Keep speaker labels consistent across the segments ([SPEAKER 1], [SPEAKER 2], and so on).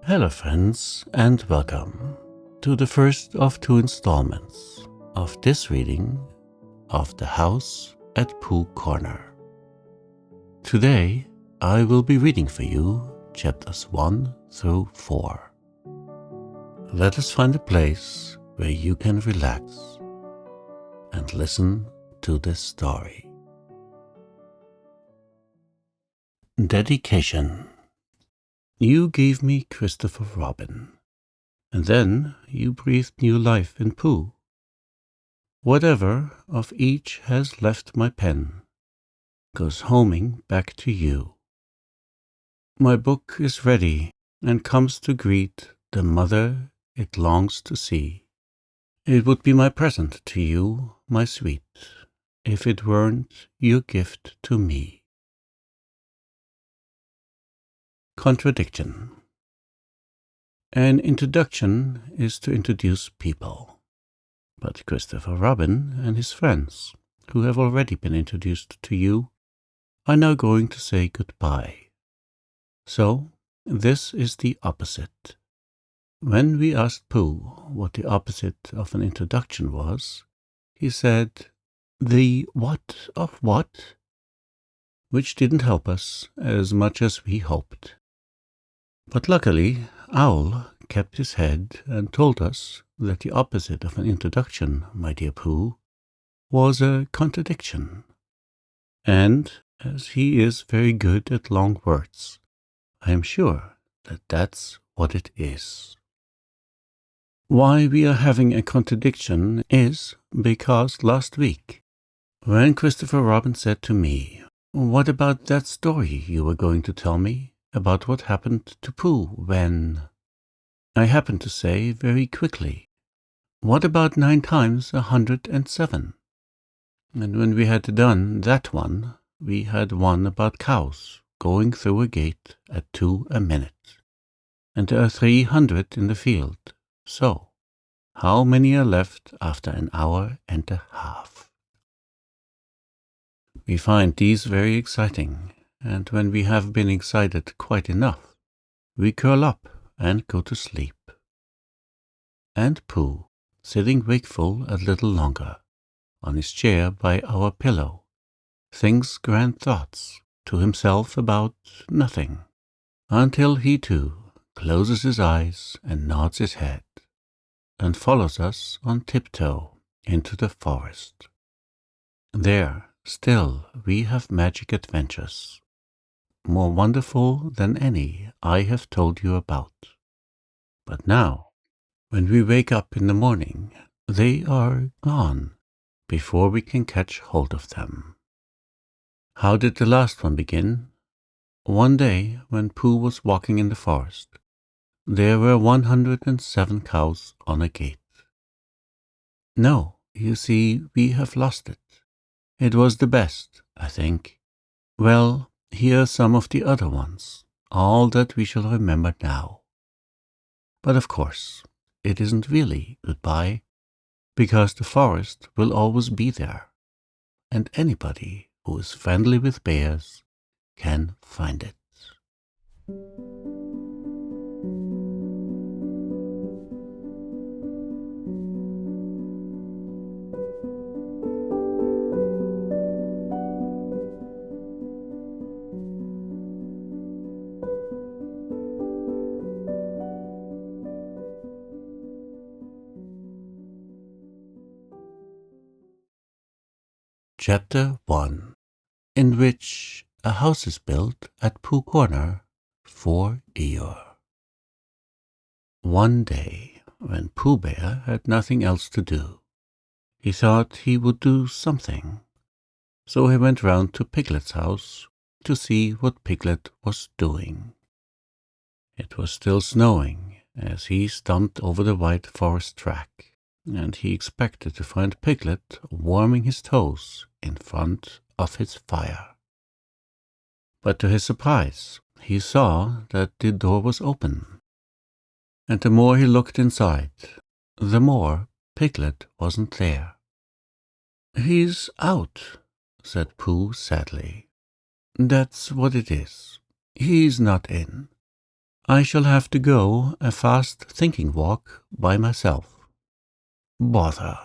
[SPEAKER 1] Hello friends, and welcome to the first of two installments of this reading of The House at Pooh Corner. Today I will be reading for you chapters 1 through 4. Let us find a place where you can relax and listen to this story. Dedication. You gave me Christopher Robin, and then you breathed new life in Pooh. Whatever of each has left my pen goes homing back to you. My book is ready and comes to greet the mother it longs to see. It would be my present to you, my sweet, if it weren't your gift to me. Contradiction. An introduction is to introduce people, but Christopher Robin and his friends, who have already been introduced to you, are now going to say goodbye. So, this is the opposite. When we asked Pooh what the opposite of an introduction was, he said, "The what of what?" which didn't help us as much as we hoped. But luckily, Owl kept his head and told us that the opposite of an introduction, my dear Pooh, was a contradiction. And, as he is very good at long words, I am sure that that's what it is. Why we are having a contradiction is because last week, when Christopher Robin said to me, "What about that story you were going to tell me about what happened to Pooh when—" I happened to say very quickly, "What about 9 times 107? And when we had done that one, we had one about cows going through a gate at 2 a minute. And there are 300 in the field. So, how many are left after an hour and a half? We find these very exciting, and when we have been excited quite enough, we curl up and go to sleep. And Pooh, sitting wakeful a little longer, on his chair by our pillow, thinks grand thoughts to himself about nothing, until he too closes his eyes and nods his head, and follows us on tiptoe into the forest. There, still, we have magic adventures, more wonderful than any I have told you about. But now, when we wake up in the morning, they are gone before we can catch hold of them. How did the last one begin? One day, when Pooh was walking in the forest, there were 107 cows on a gate. No, you see, we have lost it. It was the best, I think. Well, here are some of the other ones, all that we shall remember now. But of course, it isn't really goodbye, because the forest will always be there, and anybody who is friendly with bears can find it. Chapter 1, in which a house is built at Pooh Corner for Eeyore. One day, when Pooh Bear had nothing else to do, he thought he would do something. So he went round to Piglet's house to see what Piglet was doing. It was still snowing as he stumped over the white forest track, and he expected to find Piglet warming his toes in front of his fire. But to his surprise, he saw that the door was open, and the more he looked inside, the more Piglet wasn't there. "He's out," said Pooh sadly. "That's what it is. He's not in. I shall have to go a fast thinking walk by myself. Bother.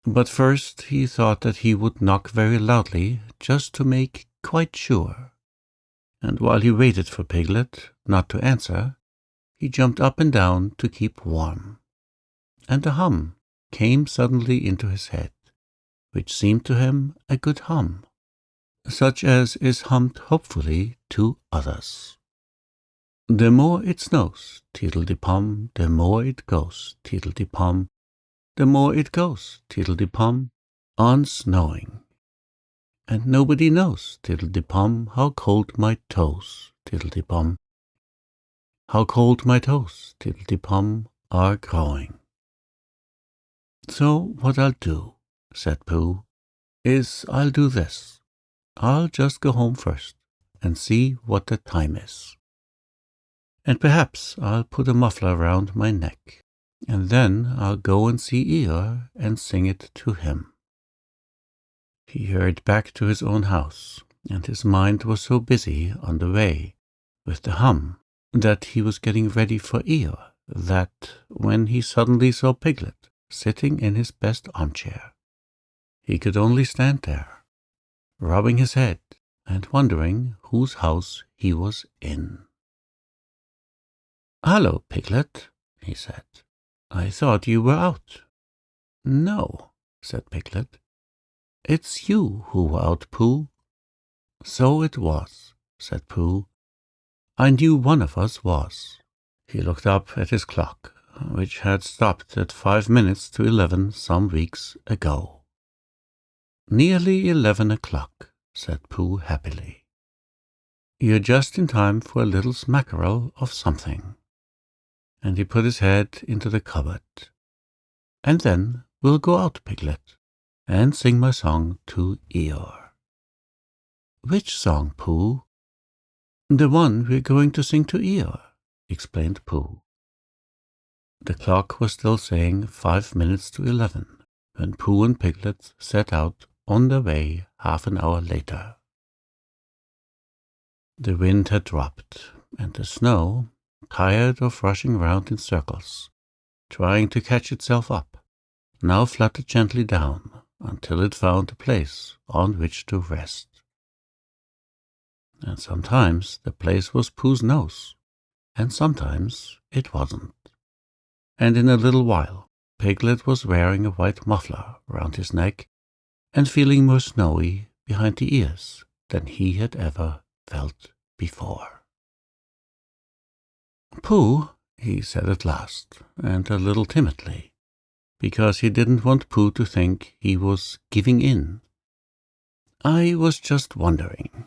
[SPEAKER 1] But first he thought that he would knock very loudly just to make quite sure. And while he waited for Piglet not to answer, he jumped up and down to keep warm. And a hum came suddenly into his head, which seemed to him a good hum, such as is hummed hopefully to others. The more it snows, teedle-de-pum, the more it goes, teedle-de-pum, the more it goes, teedle-de-pum, on snowing. And nobody knows, teedle-de-pum, how cold my toes, teedle-de-pum, how cold my toes, teedle-de-pum, are growing. So what I'll do, said Pooh, is I'll do this. I'll just go home first and see what the time is. And perhaps I'll put a muffler round my neck, and then I'll go and see Eeyore and sing it to him. He hurried back to his own house, and his mind was so busy on the way with the hum that he was getting ready for Eeyore that when he suddenly saw Piglet sitting in his best armchair, he could only stand there, rubbing his head and wondering whose house he was in. "Hello, Piglet," he said. "I thought you were out." "No," said Piglet. "It's you who were out, Pooh." "So it was," said Pooh. "I knew one of us was." He looked up at his clock, which had stopped at 5 minutes to 11 some weeks ago. "Nearly 11 o'clock," said Pooh happily. "You're just in time for a little smackerel of something." And he put his head into the cupboard. "And then we'll go out, Piglet, and sing my song to Eeyore." "Which song, Pooh?" "The one we're going to sing to Eeyore," explained Pooh. The clock was still saying 5 minutes to 11 when Pooh and Piglet set out on their way half an hour later. The wind had dropped, and the snow, tired of rushing round in circles, trying to catch itself up, now fluttered gently down until it found a place on which to rest. And sometimes the place was Pooh's nose, and sometimes it wasn't. And in a little while Piglet was wearing a white muffler round his neck and feeling more snowy behind the ears than he had ever felt before. "Pooh," he said at last, and a little timidly, because he didn't want Pooh to think he was giving in. "I was just wondering,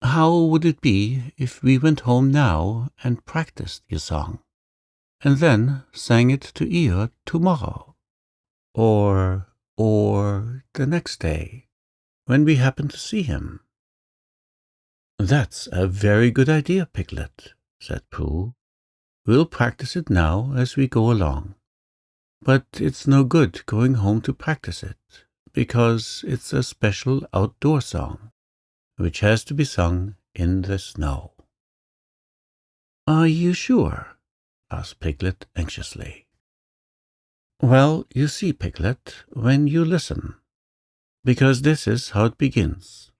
[SPEAKER 1] how would it be if we went home now and practiced your song, and then sang it to Eeyore tomorrow, or the next day, when we happen to see him?" "That's a very good idea, Piglet," said Pooh. "We'll practice it now as we go along. But it's no good going home to practice it, because it's a special outdoor song, which has to be sung in the snow." "Are you sure?" asked Piglet anxiously. "Well, you see, Piglet, when you listen, because this is how it begins.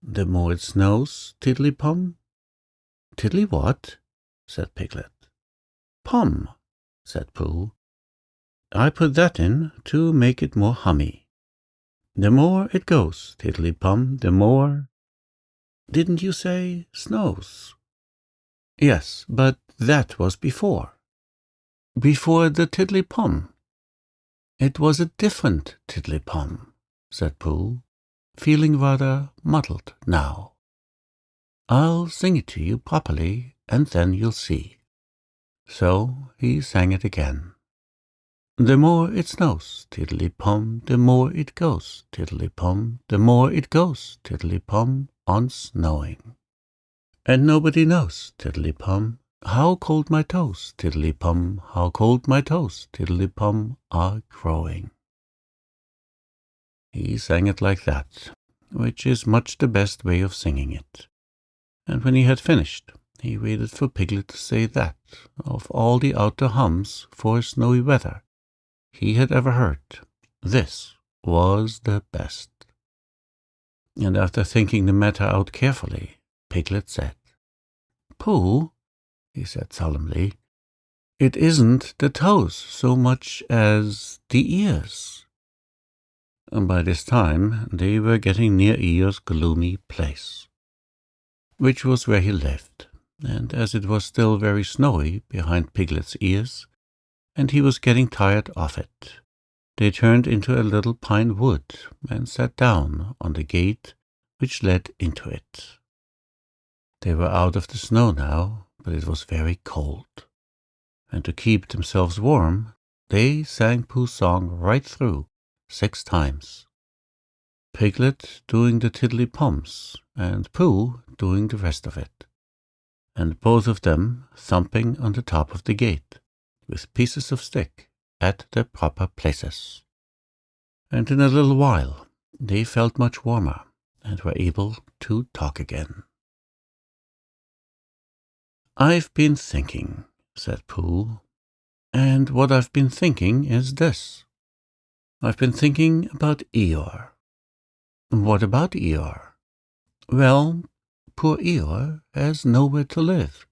[SPEAKER 1] The more it snows, tiddly-pum." "Tiddly what?" said Piglet. "Pum," said Pooh. "I put that in to make it more hummy. The more it goes, tiddly-pum, the more—" "Didn't you say snows?" "Yes, but that was before. Before the tiddly-pum." "It was a different tiddly-pum," said Pooh, feeling rather muddled now. "I'll sing it to you properly, and then you'll see." So he sang it again. "The more it snows, tiddly-pum, the more it goes, tiddly-pum, the more it goes, tiddly-pum, on snowing. And nobody knows, tiddly-pum, how cold my toes, tiddly-pum, how cold my toes, tiddly-pum, are growing." He sang it like that, which is much the best way of singing it. And when he had finished, He waited for Piglet to say that, of all the outdoor hums for snowy weather he had ever heard, this was the best. And after thinking the matter out carefully, Piglet said, "Pooh," he said solemnly, "it isn't the toes so much as the ears." And by this time they were getting near Eeyore's gloomy place, which was where he lived, and as it was still very snowy behind Piglet's ears, and he was getting tired of it, they turned into a little pine wood and sat down on the gate which led into it. They were out of the snow now, but it was very cold, and to keep themselves warm, they sang Pooh's song right through 6 times. Piglet doing the tiddly-pums, and Pooh doing the rest of it, and both of them thumping on the top of the gate with pieces of stick at their proper places. And in a little while they felt much warmer and were able to talk again. "I've been thinking," said Pooh, "and what I've been thinking is this. I've been thinking about Eeyore." "What about Eeyore?" "Well, poor Eeyore has nowhere to live."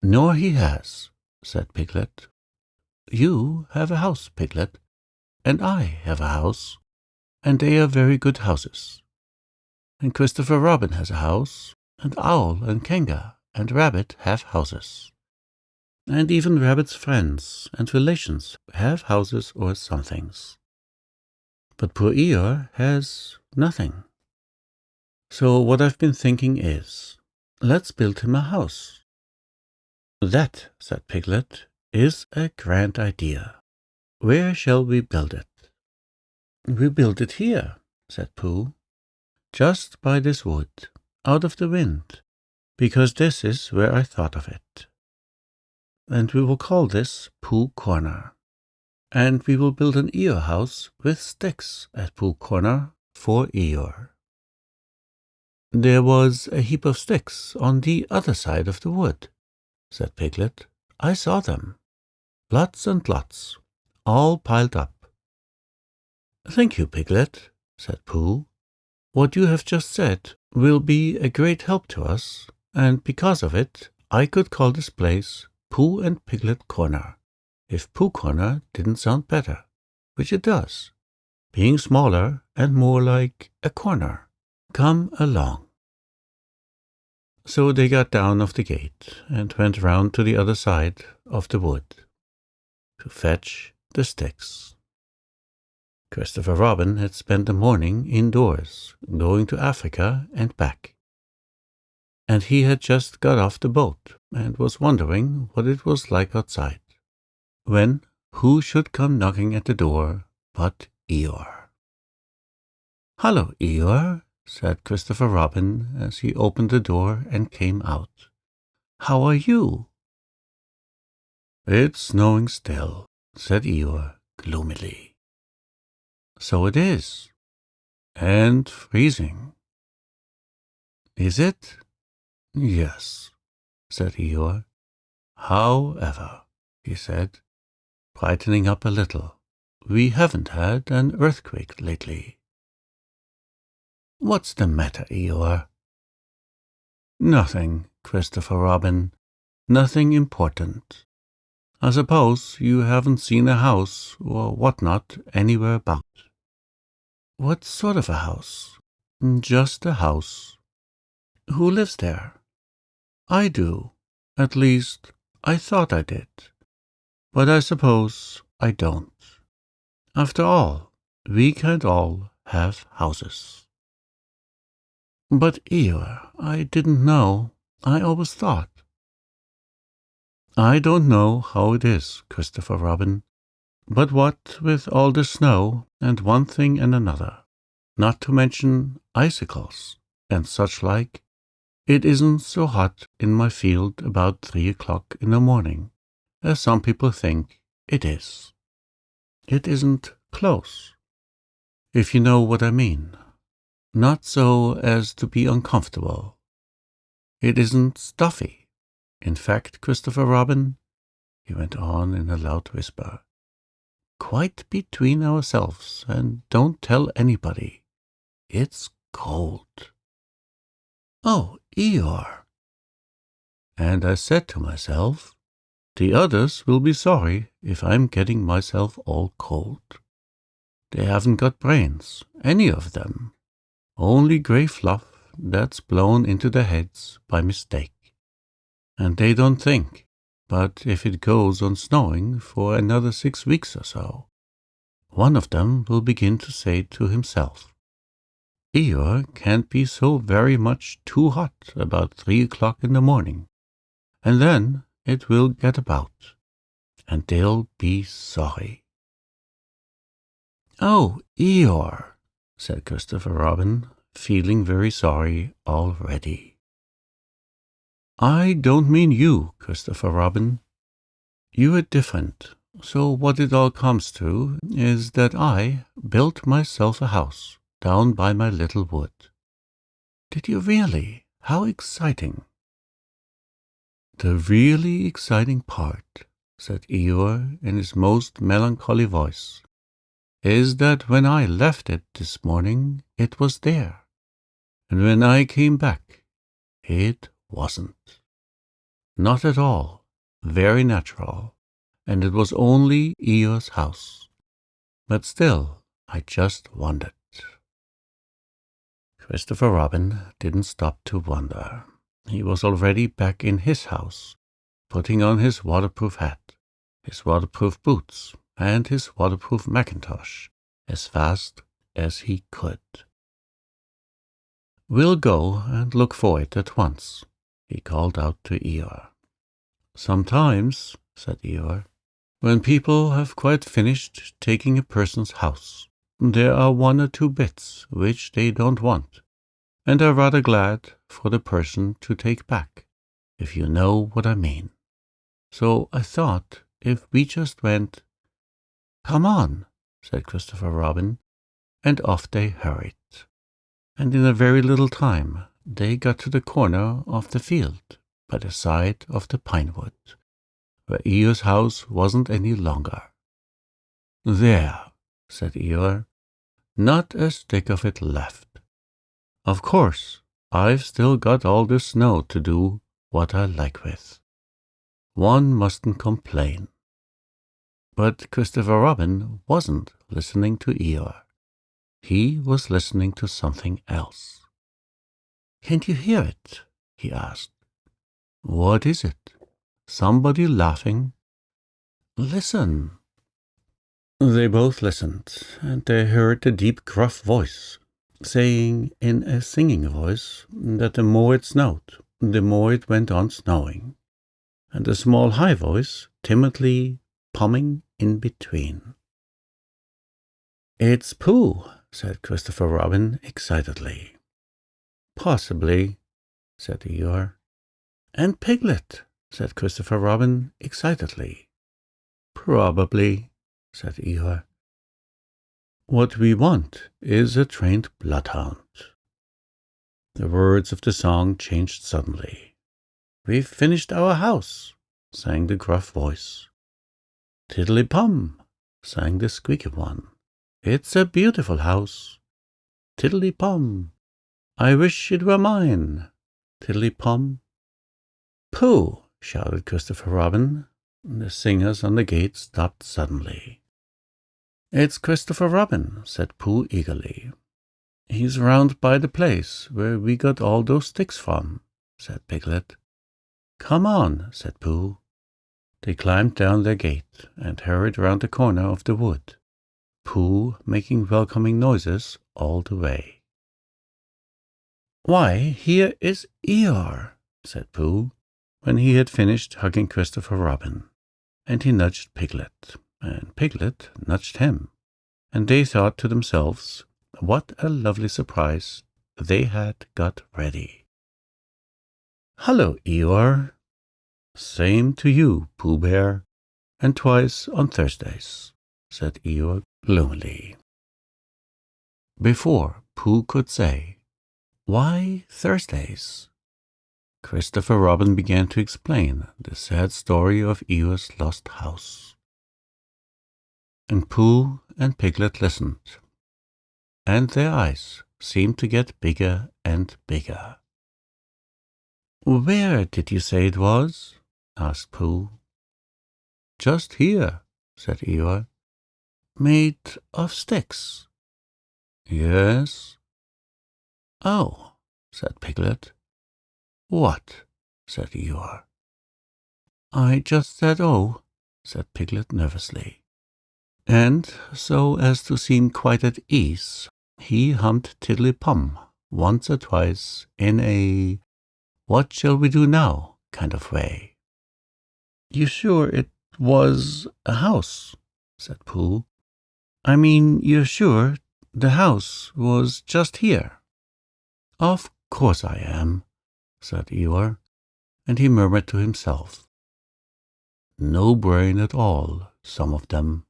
[SPEAKER 1] "Nor he has," said Piglet. "You have a house, Piglet, and I have a house, and they are very good houses. And Christopher Robin has a house, and Owl and Kanga and Rabbit have houses. And even Rabbit's friends and relations have houses or somethings. But poor Eeyore has nothing. So what I've been thinking is, let's build him a house." "That," said Piglet, "is a grand idea. Where shall we build it?" "We'll build it here," said Pooh, "just by this wood, out of the wind, because this is where I thought of it. And we will call this Pooh Corner. And we will build an Eeyore house with sticks at Pooh Corner for Eeyore." "There was a heap of sticks on the other side of the wood," said Piglet. "I saw them. Lots and lots, all piled up." "Thank you, Piglet," said Pooh. "What you have just said will be a great help to us, and because of it I could call this place Pooh and Piglet Corner, if Pooh Corner didn't sound better, which it does, being smaller and more like a corner. Come along." So they got down off the gate and went round to the other side of the wood to fetch the sticks. Christopher Robin had spent the morning indoors, going to Africa and back. And he had just got off the boat and was wondering what it was like outside, when who should come knocking at the door but Eeyore. "Hallo, Eeyore," said Christopher Robin as he opened the door and came out. "How are you?" "It's snowing still," said Eeyore gloomily. "So it is, and freezing." "Is it?" "Yes," said Eeyore. "However," he said, brightening up a little, "we haven't had an earthquake lately." "What's the matter, Eeyore?" "Nothing, Christopher Robin, nothing important. I suppose you haven't seen a house or what-not anywhere about." "What sort of a house?" "Just a house." "Who lives there?" "I do. At least, I thought I did. But I suppose I don't. After all, we can't all have houses." "But, Eeyore, I didn't know. I always thought." "I don't know how it is, Christopher Robin, but what with all the snow and one thing and another, not to mention icicles and such like, it isn't so hot in my field about 3 o'clock in the morning, as some people think it is. It isn't close, if you know what I mean. Not so as to be uncomfortable. It isn't stuffy. In fact, Christopher Robin, he went on in a loud whisper, quite between ourselves, and don't tell anybody, it's cold. Oh, Eeyore! And I said to myself, the others will be sorry if I'm getting myself all cold. They haven't got brains, any of them. Only grey fluff that's blown into their heads by mistake. And they don't think, but if it goes on snowing for another 6 weeks or so, one of them will begin to say to himself, Eeyore can't be so very much too hot about 3 o'clock in the morning, and then it will get about, and they'll be sorry. Oh, Eeyore, said Christopher Robin, feeling very sorry already. I don't mean you, Christopher Robin. You are different, so what it all comes to is that I built myself a house down by my little wood. Did you really? How exciting! The really exciting part, said Eeyore in his most melancholy voice, is that when I left it this morning, it was there, and when I came back, it wasn't. Not at all. Very natural. And it was only Eeyore's house. But still, I just wondered. Christopher Robin didn't stop to wonder. He was already back in his house, putting on his waterproof hat, his waterproof boots, and his waterproof mackintosh as fast as he could. We'll go and look for it at once, he called out to Eeyore. Sometimes, said Eeyore, when people have quite finished taking a person's house, there are 1 or 2 bits which they don't want, and are rather glad for the person to take back, if you know what I mean. So I thought if we just went— Come on, said Christopher Robin, and off they hurried. And in a very little time they got to the corner of the field by the side of the pine wood, where Eeyore's house wasn't any longer. There, said Eeyore, not a stick of it left. Of course, I've still got all the snow to do what I like with. One mustn't complain. But Christopher Robin wasn't listening to Eeyore. He was listening to something else. Can't you hear it? He asked. What is it? Somebody laughing? Listen. They both listened, and they heard a deep, gruff voice, saying in a singing voice that the more it snowed, the more it went on snowing, and a small high voice timidly humming in between. It's Pooh, said Christopher Robin excitedly. Possibly, said Eeyore. And Piglet, said Christopher Robin excitedly. Probably, said Eeyore. What we want is a trained bloodhound. The words of the song changed suddenly. We've finished our house, sang the gruff voice. Tiddly-pum, sang the squeaky one. It's a beautiful house. Tiddly-pum. I wish it were mine. Tiddly-pum. Pooh, shouted Christopher Robin. The singers on the gate stopped suddenly. It's Christopher Robin, said Pooh eagerly. He's round by the place where we got all those sticks from, said Piglet. Come on, said Pooh. They climbed down their gate and hurried round the corner of the wood, Pooh making welcoming noises all the way. Why, here is Eeyore, said Pooh, when he had finished hugging Christopher Robin, and he nudged Piglet, and Piglet nudged him, and they thought to themselves what a lovely surprise they had got ready. Hello, Eeyore. Same to you, Pooh Bear, and twice on Thursdays, said Eeyore gloomily. Before Pooh could say, Why Thursdays? Christopher Robin began to explain the sad story of Eeyore's lost house. And Pooh and Piglet listened, and their eyes seemed to get bigger and bigger. "Where did you say it was?" asked Pooh. "Just here," said Eeyore. "Made of sticks?" "Yes." "Oh," said Piglet. "What?" said Eeyore. "I just said oh," said Piglet nervously. And, so as to seem quite at ease, he hummed tiddly-pum once or twice in a "what shall we do now" kind of way. "You sure it was a house?" said Pooh. "I mean, you're sure the house was just here?" "Of course I am," said Eeyore, and he murmured to himself, "No brain at all, some of them."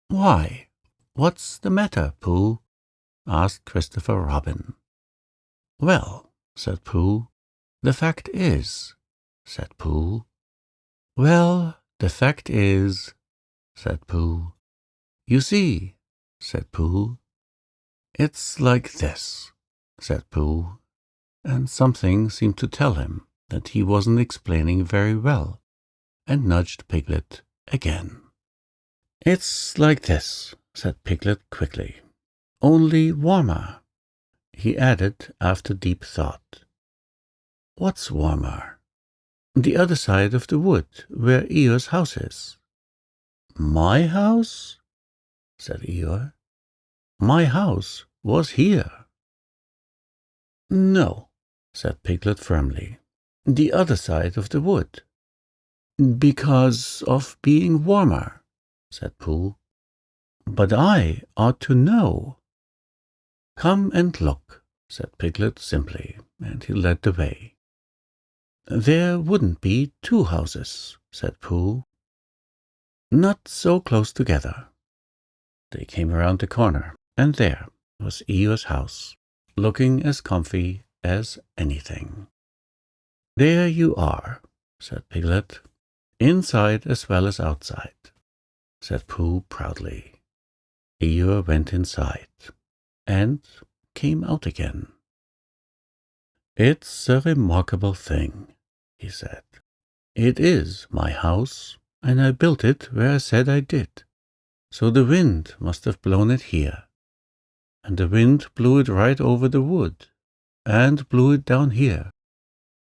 [SPEAKER 1] "Why, what's the matter, Pooh?" asked Christopher Robin. "Well," said Pooh, "the fact is," said Pooh. "Well, the fact is," said Pooh. "You see," said Pooh. "It's like this," said Pooh, and something seemed to tell him that he wasn't explaining very well, and nudged Piglet again. "It's like this," said Piglet quickly, "only warmer," he added after deep thought. "What's warmer?" "The other side of the wood, where Eeyore's house is." "My house?" said Eeyore. "My house was here." "No," said Piglet firmly, "the other side of the wood." "Because of being warmer," said Pooh. "But I ought to know." "Come and look," said Piglet simply, and he led the way. "There wouldn't be two houses," said Pooh. "Not so close together." They came around the corner, and there was Eeyore's house, looking as comfy as anything. "There you are," said Piglet, "inside as well as outside," said Pooh proudly. Eeyore went inside, and came out again. "It's a remarkable thing," he said. "It is my house, and I built it where I said I did. So the wind must have blown it here, and the wind blew it right over the wood, and blew it down here,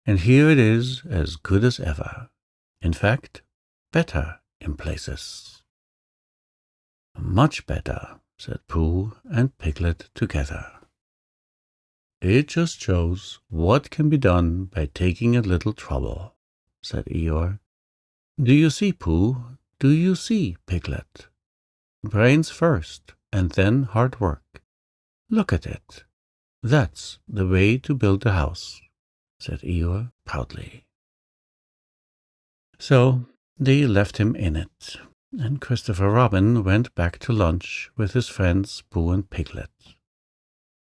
[SPEAKER 1] and here it is as good as ever. In fact, better in places." "Much better," said Pooh and Piglet together. "It just shows what can be done by taking a little trouble," said Eeyore. "Do you see, Pooh? Do you see, Piglet? Brains first, and then hard work. Look at it. That's the way to build a house," said Eeyore proudly. So they left him in it, and Christopher Robin went back to lunch with his friends Pooh and Piglet.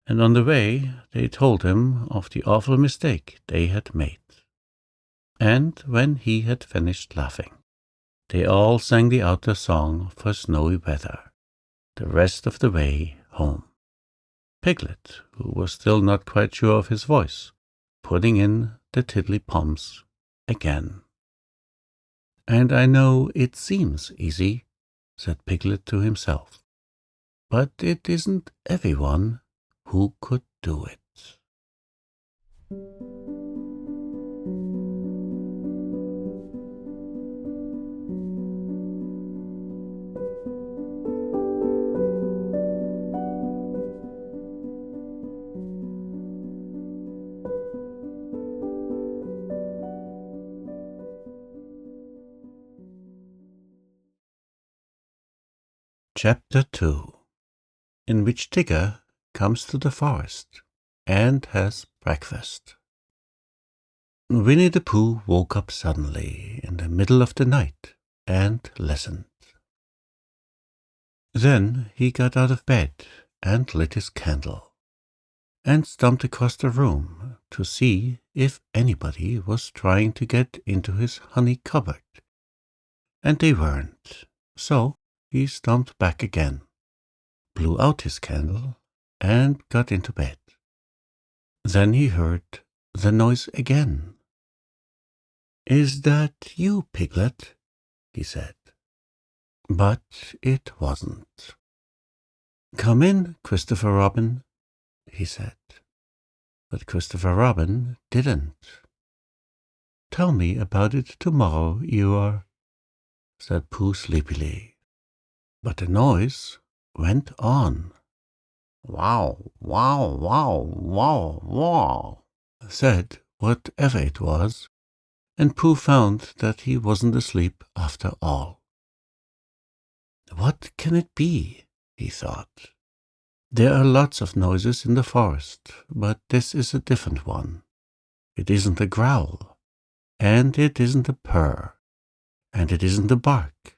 [SPEAKER 1] And on the way they told him of the awful mistake they had made. And when he had finished laughing, they all sang the outdoor song for snowy weather, the rest of the way home. Piglet, who was still not quite sure of his voice, putting in the tiddly-pums again. "And I know it seems easy," said Piglet to himself, "but it isn't everyone who could do it." Chapter 2, in which Tigger comes to the forest and has breakfast. Winnie the Pooh woke up suddenly in the middle of the night and listened. Then he got out of bed and lit his candle, and stumped across the room to see if anybody was trying to get into his honey cupboard, and they weren't. So he stomped back again, blew out his candle, and got into bed. Then he heard the noise again. "Is that you, Piglet?" he said. But it wasn't. "Come in, Christopher Robin," he said. But Christopher Robin didn't. "Tell me about it tomorrow, Eeyore," said Pooh sleepily. But the noise went on. "Wow, wow, wow, wow, wow," said whatever it was, and Pooh found that he wasn't asleep after all. "What can it be?" he thought. "There are lots of noises in the forest, but this is a different one. It isn't a growl, and it isn't a purr, and it isn't a bark,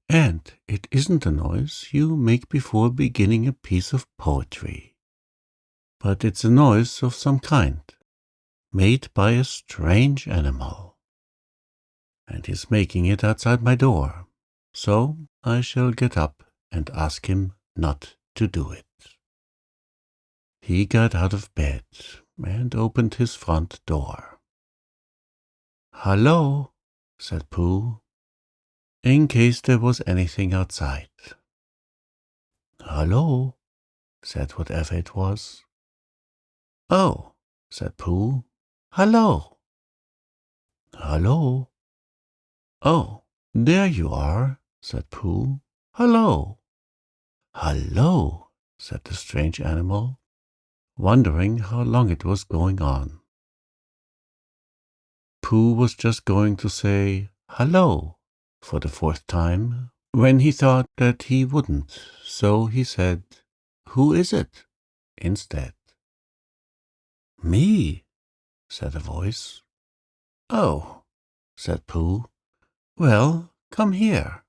[SPEAKER 1] and it isn't a noise you make before beginning a piece of poetry. But it's a noise of some kind, made by a strange animal. And he's making it outside my door, so I shall get up and ask him not to do it." He got out of bed and opened his front door. "Hello," said Pooh, in case there was anything outside. "Hello," said whatever it was. "Oh," said Pooh, "hello." "Hello." "Oh, there you are," said Pooh. "Hello." "Hello," said the strange animal, wondering how long it was going on. Pooh was just going to say "hello" for the fourth time when he thought that he wouldn't, so he said, "Who is it?" instead. "Me," said a voice. "Oh," said Pooh. "Well, come here."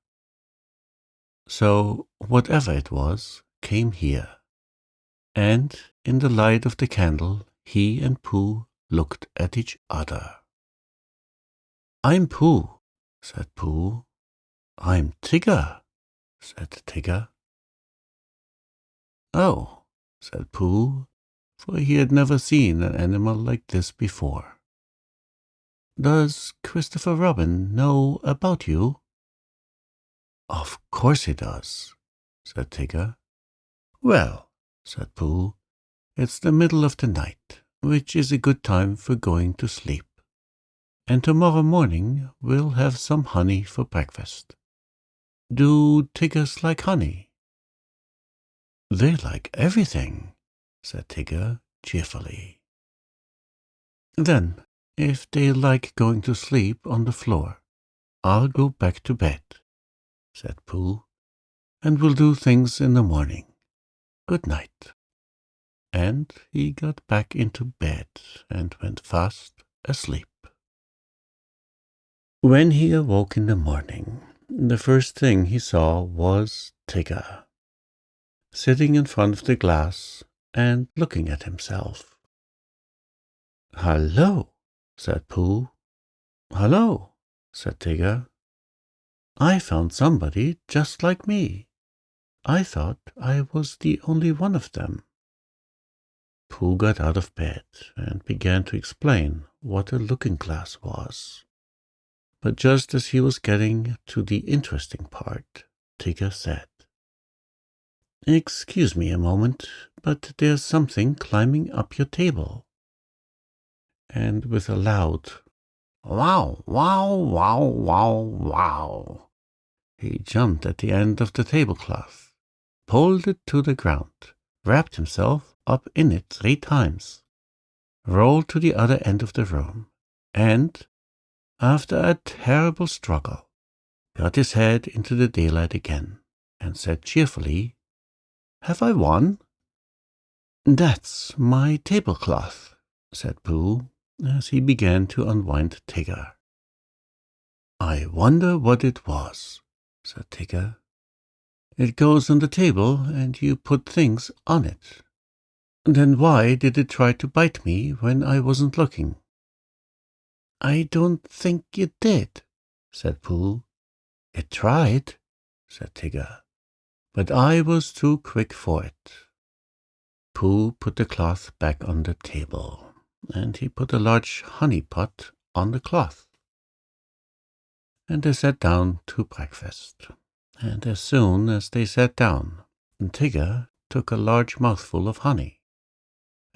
[SPEAKER 1] So whatever it was came here, and in the light of the candle he and Pooh looked at each other. "I'm Pooh," said Pooh. "I'm Tigger," said Tigger. "Oh," said Pooh, for he had never seen an animal like this before. "Does Christopher Robin know about you?" "Of course he does," said Tigger. "Well," said Pooh, "it's the middle of the night, which is a good time for going to sleep. And tomorrow morning we'll have some honey for breakfast. Do Tiggers like honey?" "They like everything," said Tigger cheerfully. "Then, if they like going to sleep on the floor, I'll go back to bed," said Pooh, "and we'll do things in the morning. Good night." And he got back into bed and went fast asleep. When he awoke in the morning, the first thing he saw was Tigger, sitting in front of the glass and looking at himself. "Hello," said Pooh. "Hello," said Tigger. "I found somebody just like me. I thought I was the only one of them." Pooh got out of bed and began to explain what a looking-glass was. But just as he was getting to the interesting part, Tigger said, "Excuse me a moment, but there's something climbing up your table." And with a loud "Wow, wow, wow, wow, wow," he jumped at the end of the tablecloth, pulled it to the ground, wrapped himself up in it 3 times, rolled to the other end of the room, and, after a terrible struggle, got his head into the daylight again, and said cheerfully, "Have I won?" "That's my tablecloth," said Pooh, as he began to unwind Tigger. "I wonder what it was," said Tigger. "It goes on the table, and you put things on it." Then why did it try to bite me when I wasn't looking? I don't think it did, said Pooh. It tried, said Tigger, but I was too quick for it. Pooh put the cloth back on the table, and he put a large honey pot on the cloth. And they sat down to breakfast. And as soon as they sat down, Tigger took a large mouthful of honey,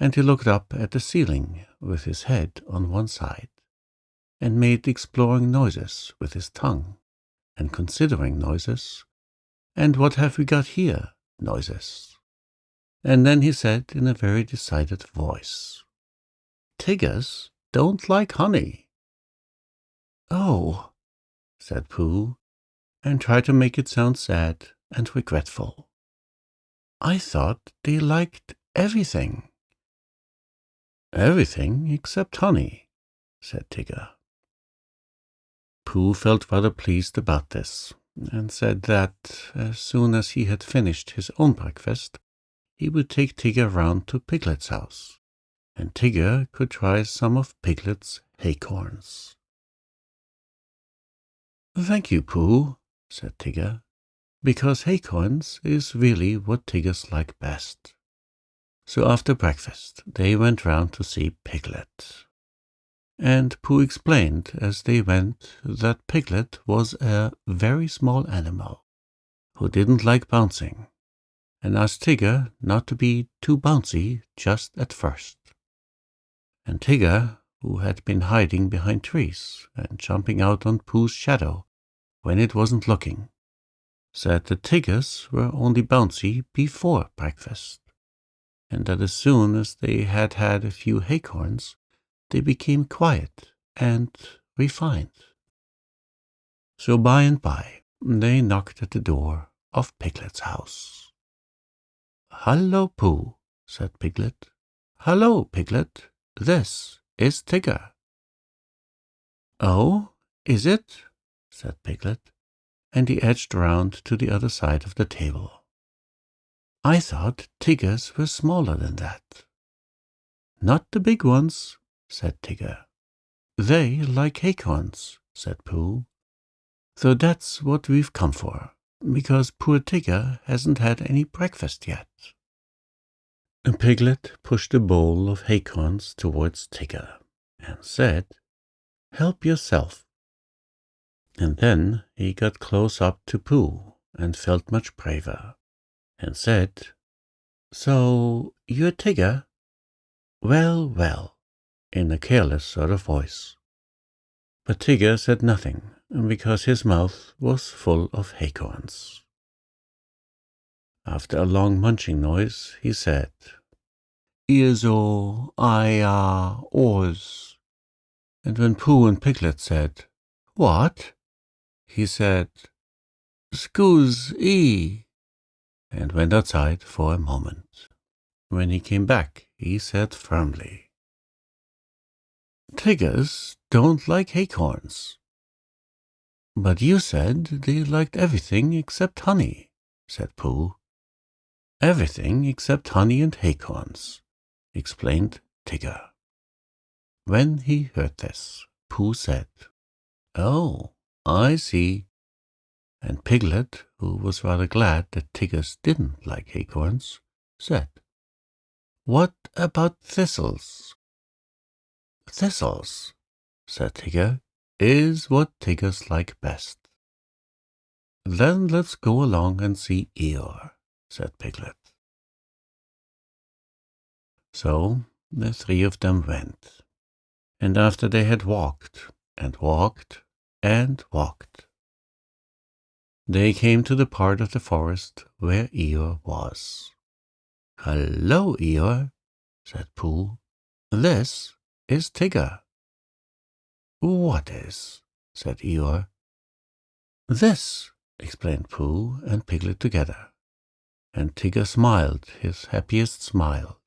[SPEAKER 1] and he looked up at the ceiling with his head on one side, and made exploring noises with his tongue, and considering noises, and what have we got here noises. And then he said in a very decided voice, Tiggers don't like honey. Oh, said Pooh, and tried to make it sound sad and regretful. I thought they liked everything. Everything except honey, said Tigger. Pooh felt rather pleased about this, and said that as soon as he had finished his own breakfast, he would take Tigger round to Piglet's house, and Tigger could try some of Piglet's acorns. Thank you, Pooh, said Tigger, because acorns is really what Tiggers like best. So after breakfast they went round to see Piglet. And Pooh explained as they went that Piglet was a very small animal who didn't like bouncing, and asked Tigger not to be too bouncy just at first. And Tigger, who had been hiding behind trees and jumping out on Pooh's shadow when it wasn't looking, said the Tiggers were only bouncy before breakfast, and that as soon as they had had a few acorns, they became quiet and refined. So by and by they knocked at the door of Piglet's house. "Hallo, Pooh," said Piglet. "Hallo, Piglet, this is Tigger." "Oh, is it?" said Piglet, and he edged round to the other side of the table. "I thought Tiggers were smaller than that." "Not the big ones," said Tigger. "They like acorns," said Pooh. "So that's what we've come for, because poor Tigger hasn't had any breakfast yet." And Piglet pushed a bowl of acorns towards Tigger and said, "Help yourself." And then he got close up to Pooh and felt much braver, and said, "So you're Tigger?" "Well, well," in a careless sort of voice. But Tigger said nothing, because his mouth was full of acorns. After a long munching noise, he said, "Earzo, oars." And when Pooh and Piglet said, "What?" he said, "Scuse-ee," and went outside for a moment. When he came back, he said firmly, "Tiggers don't like acorns." "But you said they liked everything except honey," said Pooh. "Everything except honey and acorns," explained Tigger. When he heard this, Pooh said, "Oh, I see." And Piglet, who was rather glad that Tiggers didn't like acorns, said, "What about thistles?" "Thistles," said Tigger, "is what Tiggers like best." "Then let's go along and see Eeyore," said Piglet. So the three of them went, and after they had walked and walked and walked, they came to the part of the forest where Eeyore was. "Hello, Eeyore," said Pooh. "This is Tigger." "What is?" said Eeyore. "This," explained Pooh and Piglet together, and Tigger smiled his happiest smile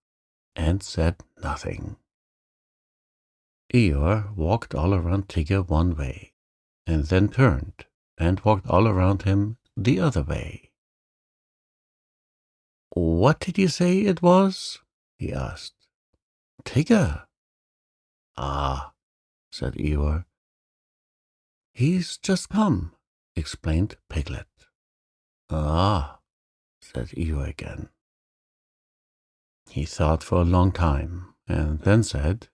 [SPEAKER 1] and said nothing. Eeyore walked all around Tigger one way, and then turned and walked all around him the other way. "What did you say it was?" he asked. "Tigger." "Ah," said Eeyore. "He's just come," explained Piglet. "Ah," said Eeyore again. He thought for a long time, and then said,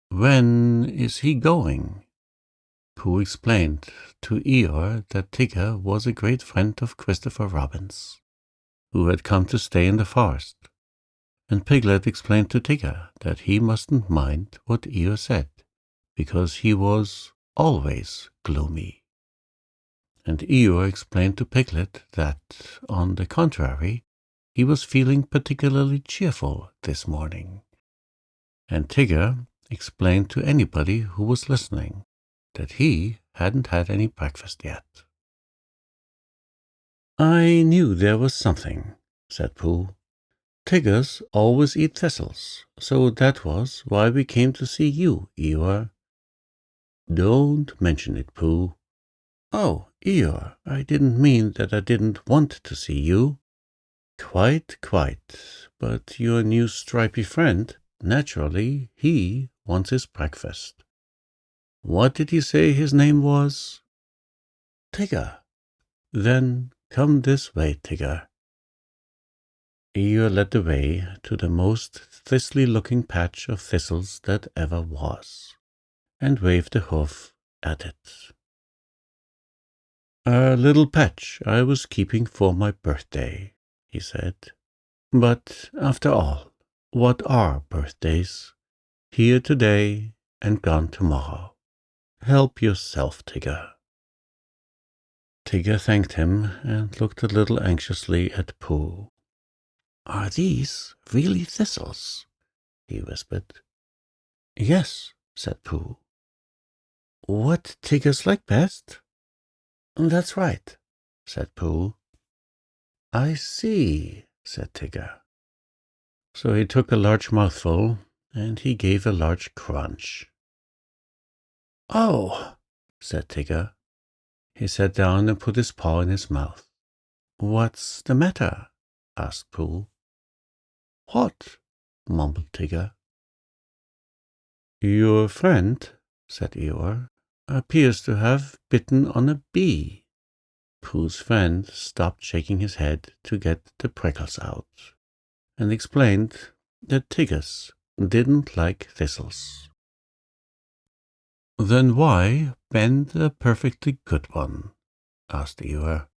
[SPEAKER 1] "When is he going?" Pooh explained to Eeyore that Tigger was a great friend of Christopher Robin's, who had come to stay in the forest, and Piglet explained to Tigger that he mustn't mind what Eeyore said, because he was always gloomy. And Eeyore explained to Piglet that, on the contrary, he was feeling particularly cheerful this morning. And Tigger explained to anybody who was listening that he hadn't had any breakfast yet. "I knew there was something," said Pooh. "Tiggers always eat thistles, so that was why we came to see you, Eeyore." "Don't mention it, Pooh." "Oh, Eeyore, I didn't mean that I didn't want to see you." Quite. But your new stripy friend, naturally, he wants his breakfast." "What did you say his name was?" "Tigger." "Then come this way, Tigger." Eeyore led the way to the most thistly-looking patch of thistles that ever was, and waved a hoof at it. "A little patch I was keeping for my birthday," he said. "But, after all, what are birthdays? Here today and gone tomorrow. Help yourself, Tigger." Tigger thanked him and looked a little anxiously at Pooh. "Are these really thistles?" he whispered. "Yes," said Pooh. "What Tiggers like best?" "That's right," said Pooh. "I see," said Tigger. So he took a large mouthful, and he gave a large crunch. "Oh," said Tigger. He sat down and put his paw in his mouth. "What's the matter?" asked Pooh. "What?" mumbled Tigger. "Your friend," said Eeyore, "appears to have bitten on a bee." Pooh's friend stopped shaking his head to get the prickles out, and explained that Tiggers didn't like thistles. "Then why bend a perfectly good one?" asked Eeyore.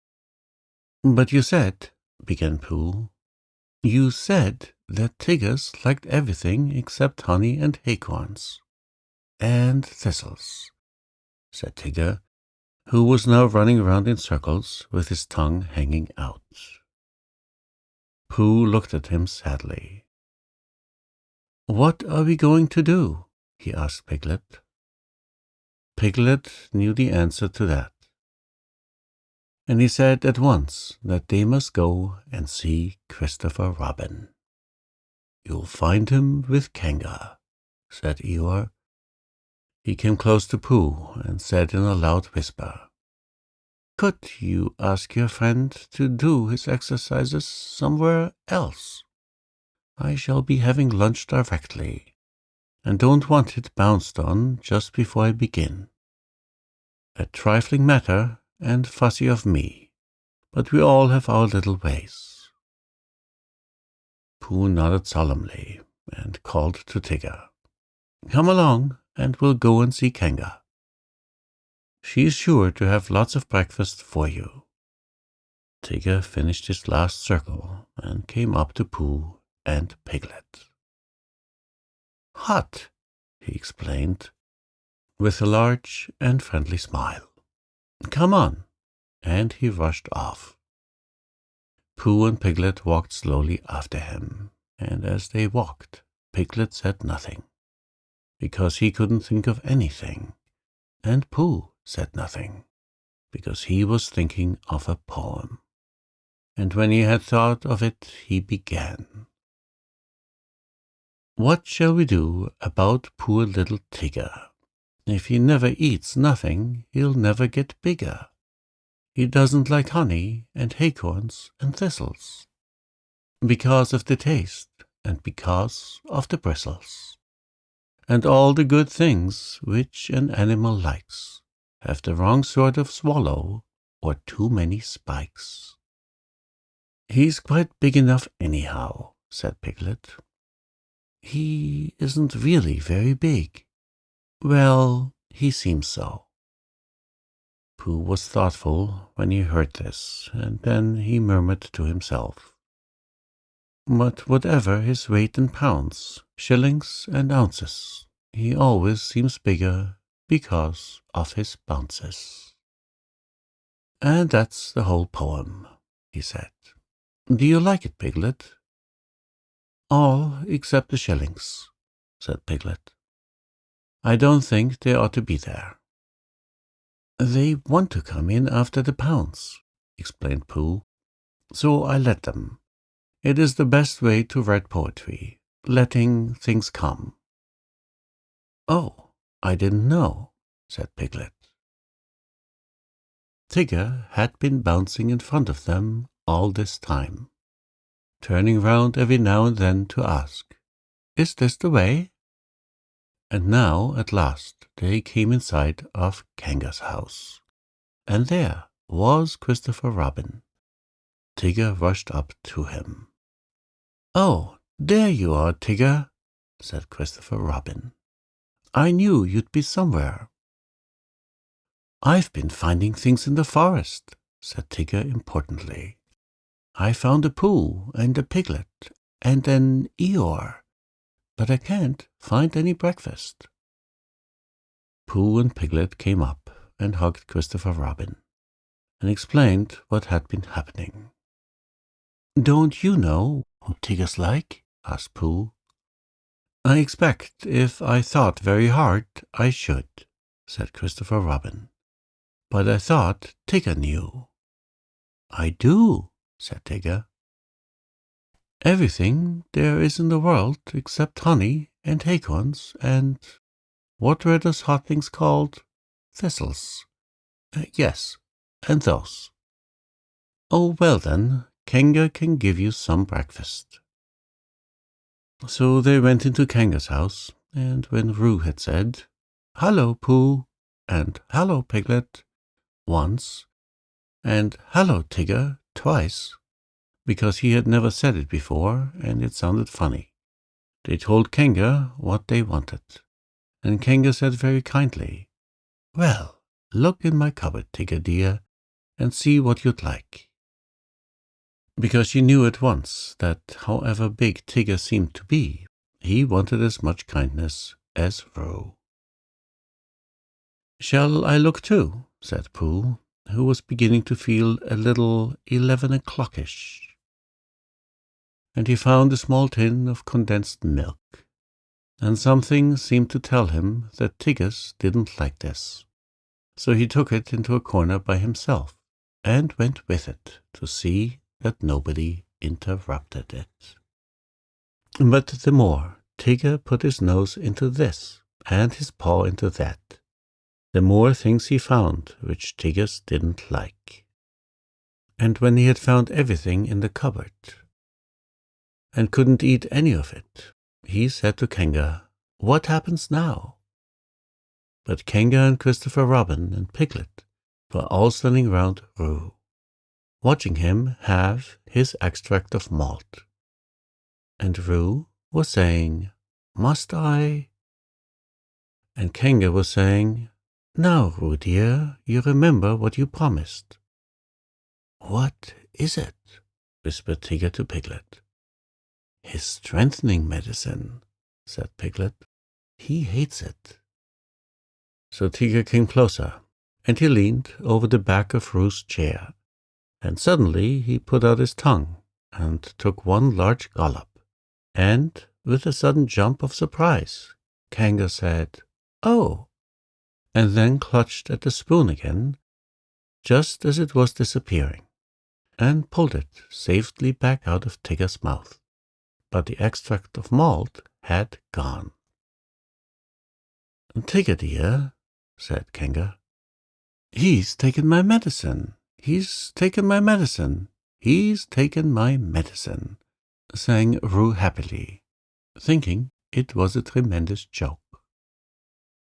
[SPEAKER 1] "But you said," began Pooh, "you said that Tiggers liked everything except honey and acorns." "And thistles," said Tigger, who was now running around in circles with his tongue hanging out. Pooh looked at him sadly. "What are we going to do?" he asked Piglet. Piglet knew the answer to that, and he said at once that they must go and see Christopher Robin. "You'll find him with Kanga," said Eeyore. He came close to Pooh and said in a loud whisper, "Could you ask your friend to do his exercises somewhere else? I shall be having lunch directly, and don't want it bounced on just before I begin. A trifling matter and fussy of me, but we all have our little ways." Pooh nodded solemnly and called to Tigger, "Come along, and we'll go and see Kanga. She's sure to have lots of breakfast for you." Tigger finished his last circle and came up to Pooh and Piglet. "Hot," he explained, with a large and friendly smile. "Come on," and he rushed off. Pooh and Piglet walked slowly after him, and as they walked, Piglet said nothing, because he couldn't think of anything, and Pooh said nothing, because he was thinking of a poem. And when he had thought of it, he began. "What shall we do about poor little Tigger? If he never eats nothing, he'll never get bigger. He doesn't like honey and acorns and thistles, because of the taste and because of the bristles. And all the good things which an animal likes have the wrong sort of swallow or too many spikes. He's quite big enough anyhow, said Piglet. He isn't really very big. Well, he seems so. Pooh was thoughtful when he heard this, and then he murmured to himself, But whatever his weight in pounds, shillings, and ounces, he always seems bigger because of his bounces. And that's the whole poem, he said. Do you like it, Piglet? All except the shillings, said Piglet. I don't think they ought to be there. They want to come in after the pounds, explained Pooh, so I let them. It is the best way to write poetry, letting things come. Oh, I didn't know, said Piglet. Tigger had been bouncing in front of them all this time, turning round every now and then to ask, Is this the way? And now, at last, they came in sight of Kanga's house, and there was Christopher Robin. Tigger rushed up to him. Oh, there you are, Tigger, said Christopher Robin. I knew you'd be somewhere. I've been finding things in the forest, said Tigger importantly. I found a Pooh and a Piglet and an Eeyore, but I can't find any breakfast. Pooh and Piglet came up and hugged Christopher Robin and explained what had been happening. Don't you know what Tigger's like? Asked Pooh. I expect if I thought very hard I should, said Christopher Robin. But I thought Tigger knew. I do, said Tigger. Everything there is in the world except honey and acorns and what were those hot things called? Thistles. Yes, and those. Oh, well then, Kanga can give you some breakfast. So they went into Kanga's house, and when Roo had said, Hello, Pooh, and Hello, Piglet, once, and Hello, Tigger, twice, because he had never said it before, and it sounded funny, they told Kanga what they wanted, and Kanga said very kindly, Well, look in my cupboard, Tigger dear, and see what you'd like. Because she knew at once that however big Tigger seemed to be, he wanted as much kindness as Roo. Shall I look too? Said Pooh, who was beginning to feel a little 11 o'clockish. And he found a small tin of condensed milk, and something seemed to tell him that Tigger's didn't like this. So he took it into a corner by himself, and went with it to see that nobody interrupted it. But the more Tigger put his nose into this, and his paw into that, the more things he found which Tigger didn't like. And when he had found everything in the cupboard, and couldn't eat any of it, he said to Kanga, What happens now? But Kanga and Christopher Robin and Piglet were all standing round Roo, watching him have his extract of malt. And Roo was saying, Must I? And Kanga was saying, Now, Roo dear, you remember what you promised. What is it? Whispered Tigger to Piglet. His strengthening medicine, said Piglet. He hates it. So Tigger came closer, and he leaned over the back of Roo's chair, and suddenly he put out his tongue and took one large gulp, and with a sudden jump of surprise, Kanga said, Oh, and then clutched at the spoon again, just as it was disappearing, and pulled it safely back out of Tigger's mouth. But the extract of malt had gone. Tigger dear, said Kanga, he's taken my medicine. He's taken my medicine. He's taken my medicine. sang Roo happily, thinking it was a tremendous joke.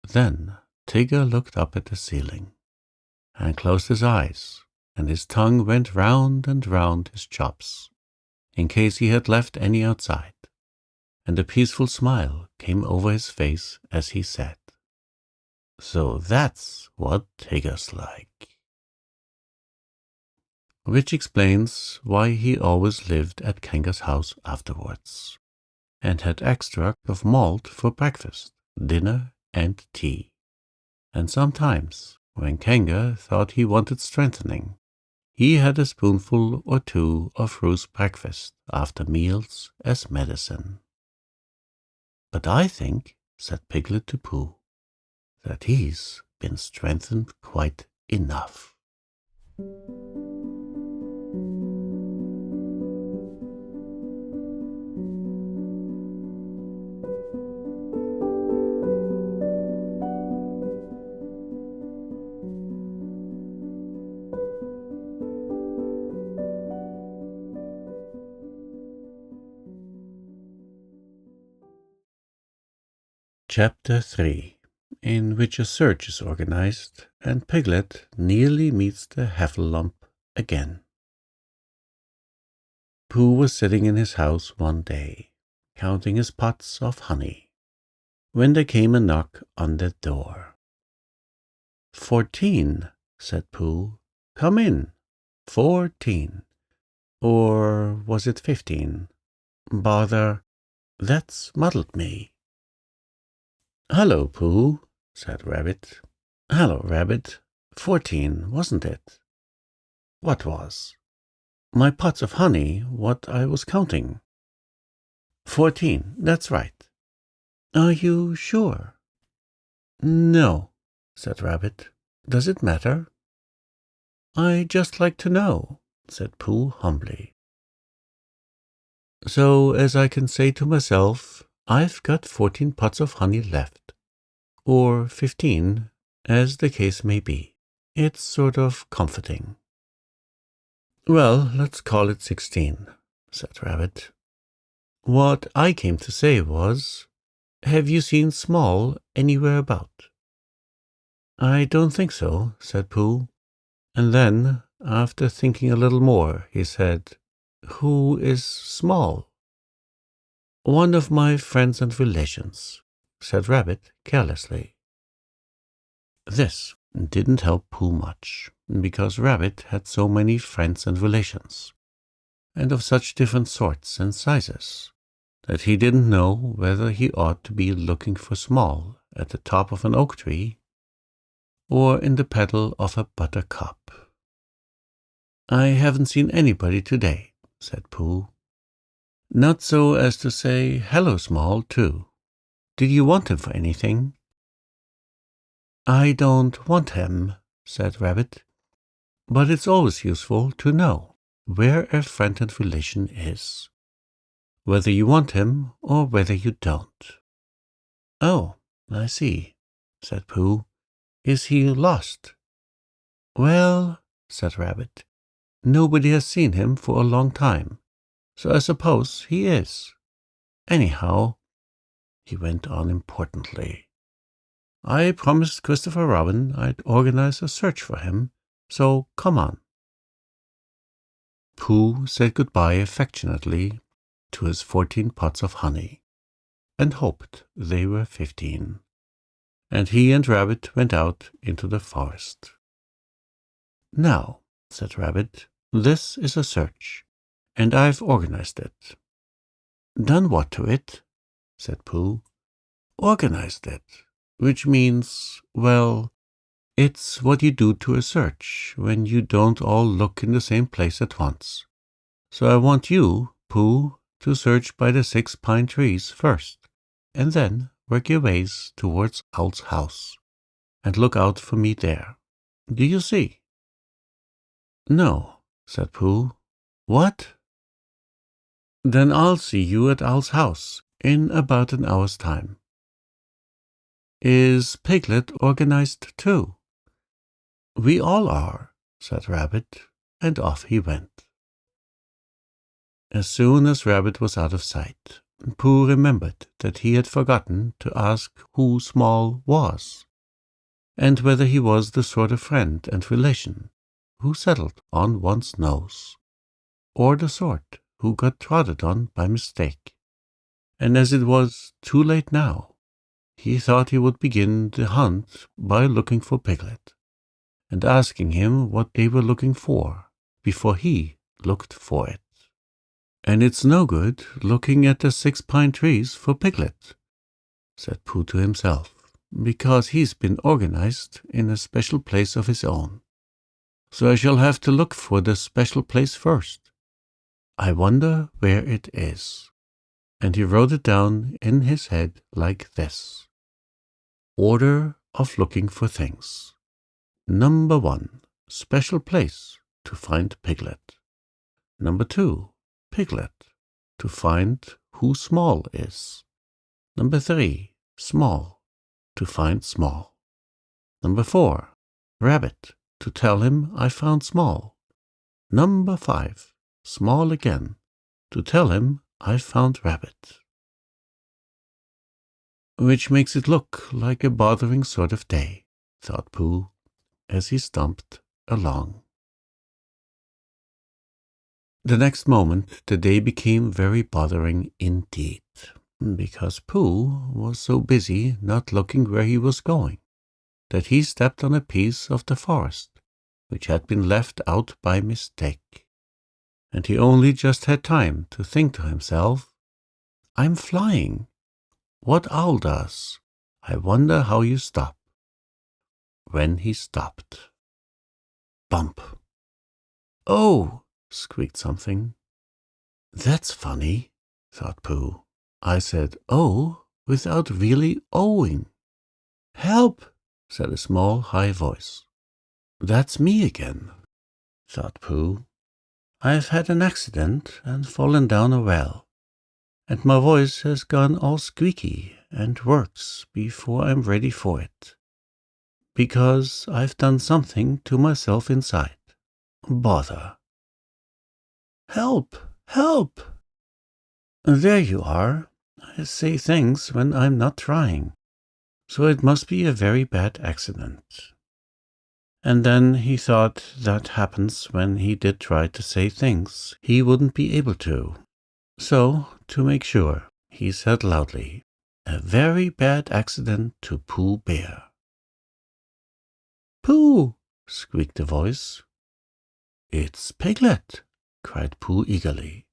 [SPEAKER 1] Then Tigger looked up at the ceiling and closed his eyes, and his tongue went round and round his chops, in case he had left any outside, and a peaceful smile came over his face as he said, "So that's what Tigger's like." Which explains why he always lived at Kanga's house afterwards, and had extract of malt for breakfast, dinner, and tea. And sometimes, when Kanga thought he wanted strengthening, he had a spoonful or two of Roo's breakfast after meals as medicine. "But I think," said Piglet to Pooh, "that he's been strengthened quite enough." Chapter 3, in which a search is organized and Piglet nearly meets the Heffalump again. Pooh was sitting in his house one day, counting his pots of honey, when there came a knock on the door. "14," said Pooh. "Come in. 14. Or was it 15? Bother, that's muddled me." "Hello, Pooh," said Rabbit. "Hello, Rabbit. 14, wasn't it?" "What was?" "My pots of honey, what I was counting." 14, that's right." "Are you sure?" "No," said Rabbit. "Does it matter?" "I just like to know," said Pooh humbly. "So as I can say to myself, I've got 14 pots of honey left, or 15, as the case may be. It's sort of comforting." "Well, let's call it 16, said Rabbit. "What I came to say was, have you seen Small anywhere about?" "I don't think so," said Pooh. And then, after thinking a little more, he said, "Who is Small?" "One of my friends and relations," said Rabbit carelessly. This didn't help Pooh much, because Rabbit had so many friends and relations, and of such different sorts and sizes, that he didn't know whether he ought to be looking for Small at the top of an oak tree or in the petal of a buttercup. "I haven't seen anybody today," said Pooh. "Not so as to say, 'Hello, Small,' too. Did you want him for anything?" "I don't want him," said Rabbit, "but it's always useful to know where a friend and relation is, whether you want him or whether you don't." "Oh, I see," said Pooh. "Is he lost?" "Well," said Rabbit, "nobody has seen him for a long time, so I suppose he is. Anyhow," he went on importantly, "I promised Christopher Robin I'd organize a search for him, so come on." Pooh said goodbye affectionately to his 14 pots of honey, and hoped they were 15, and he and Rabbit went out into the forest. "Now," said Rabbit, "this is a search, and I've organized it." "Done what to it?" said Pooh. "Organized it, which means, well, it's what you do to a search when you don't all look in the same place at once. So I want you, Pooh, to search by the 6 pine trees first, and then work your ways towards Owl's house, and look out for me there. Do you see?" "No," said Pooh. "What?" "Then I'll see you at Owl's house in about an hour's time." "Is Piglet organized too?" "We all are," said Rabbit, and off he went. As soon as Rabbit was out of sight, Pooh remembered that he had forgotten to ask who Small was, and whether he was the sort of friend and relation who settled on one's nose, or the sort who got trodden on by mistake. And as it was too late now, he thought he would begin the hunt by looking for Piglet, and asking him what they were looking for before he looked for it. "And it's no good looking at the 6 pine trees for Piglet," said Pooh to himself, "because he's been organized in a special place of his own. So I shall have to look for the special place first. I wonder where it is." And he wrote it down in his head like this: Order of looking for things. Number 1, special place to find Piglet. Number 2, Piglet, to find who Small is. Number 3, Small, to find Small. Number 4, Rabbit, to tell him I found Small. Number 5, Small again, to tell him I found Rabbit. Which makes it look like a bothering sort of day, thought Pooh, as he stumped along. The next moment the day became very bothering indeed, because Pooh was so busy not looking where he was going that he stepped on a piece of the forest which had been left out by mistake, and he only just had time to think to himself, "I'm flying. What owl does? I wonder how you stop." When he stopped. Bump! "Oh!" squeaked something. "That's funny," thought Pooh. "I said, 'oh,' without really owing." "Help!" said a small, high voice. "That's me again," thought Pooh. "I've had an accident and fallen down a well, and my voice has gone all squeaky and works before I'm ready for it, because I've done something to myself inside. Bother! Help! Help! There you are. I say things when I'm not trying, so it must be a very bad accident." And then he thought that happens when he did try to say things he wouldn't be able to. So, to make sure, he said loudly, "A very bad accident to Pooh Bear." "Pooh!" squeaked the voice. "It's Piglet!" cried Pooh eagerly.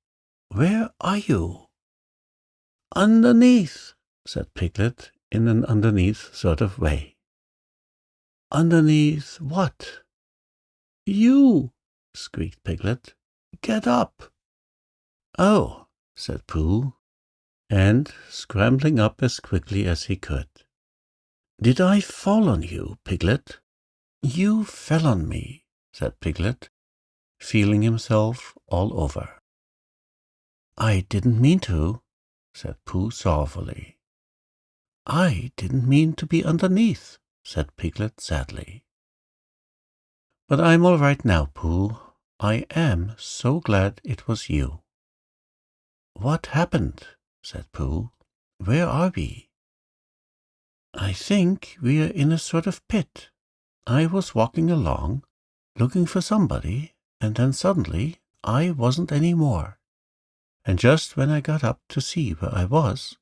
[SPEAKER 1] "Where are you?" "Underneath," said Piglet in an underneath sort of way. "Underneath what?" "You!" squeaked Piglet. "Get up." "Oh," said Pooh, and scrambling up as quickly as he could. "Did I fall on you, Piglet?" "You fell on me," said Piglet, feeling himself all over. "I didn't mean to," said Pooh sorrowfully. "I didn't mean to be underneath," said Piglet sadly. "But I'm all right now, Pooh. I am so glad it was you." "What happened?" said Pooh. "Where are we?" "I think we're in a sort of pit. I was walking along, looking for somebody, and then suddenly I wasn't any more. And just when I got up to see where I was,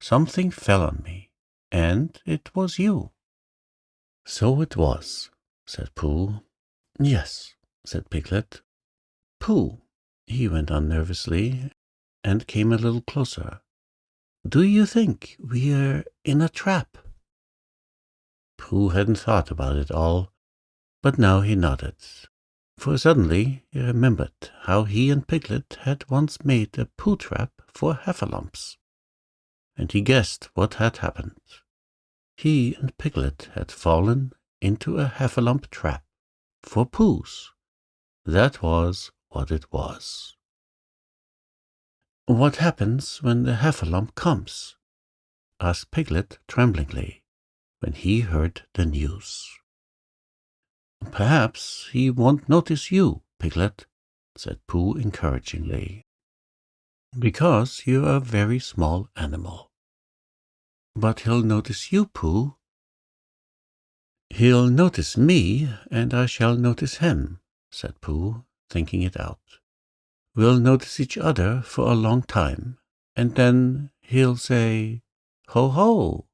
[SPEAKER 1] something fell on me, and it was you." "So it was," said Pooh. "Yes," said Piglet. "Pooh," he went on nervously, and came a little closer, "do you think we're in a trap?" Pooh hadn't thought about it all, but now he nodded, for suddenly he remembered how he and Piglet had once made a Pooh trap for heffalumps, and he guessed what had happened. He and Piglet had fallen into a heffalump trap for Poohs. That was what it was. "What happens when the heffalump comes?" asked Piglet tremblingly, when he heard the news. "Perhaps he won't notice you, Piglet," said Pooh encouragingly. because you're a very small animal. But he'll notice you, Pooh. He'll notice me, and I shall notice him, said Pooh, thinking it out. We'll notice each other for a long time, and then he'll say, Ho, ho!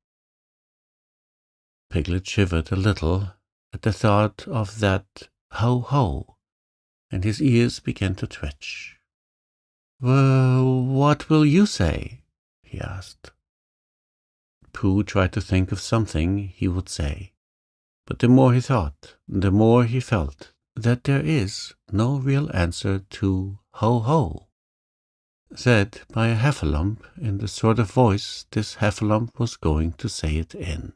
[SPEAKER 1] Piglet shivered a little at the thought of that ho, ho, and his ears began to twitch. Well, what will you say? He asked. Pooh tried to think of something he would say, but the more he thought, the more he felt that there is no real answer to ho, ho, said by a heffalump in the sort of voice this heffalump was going to say it in.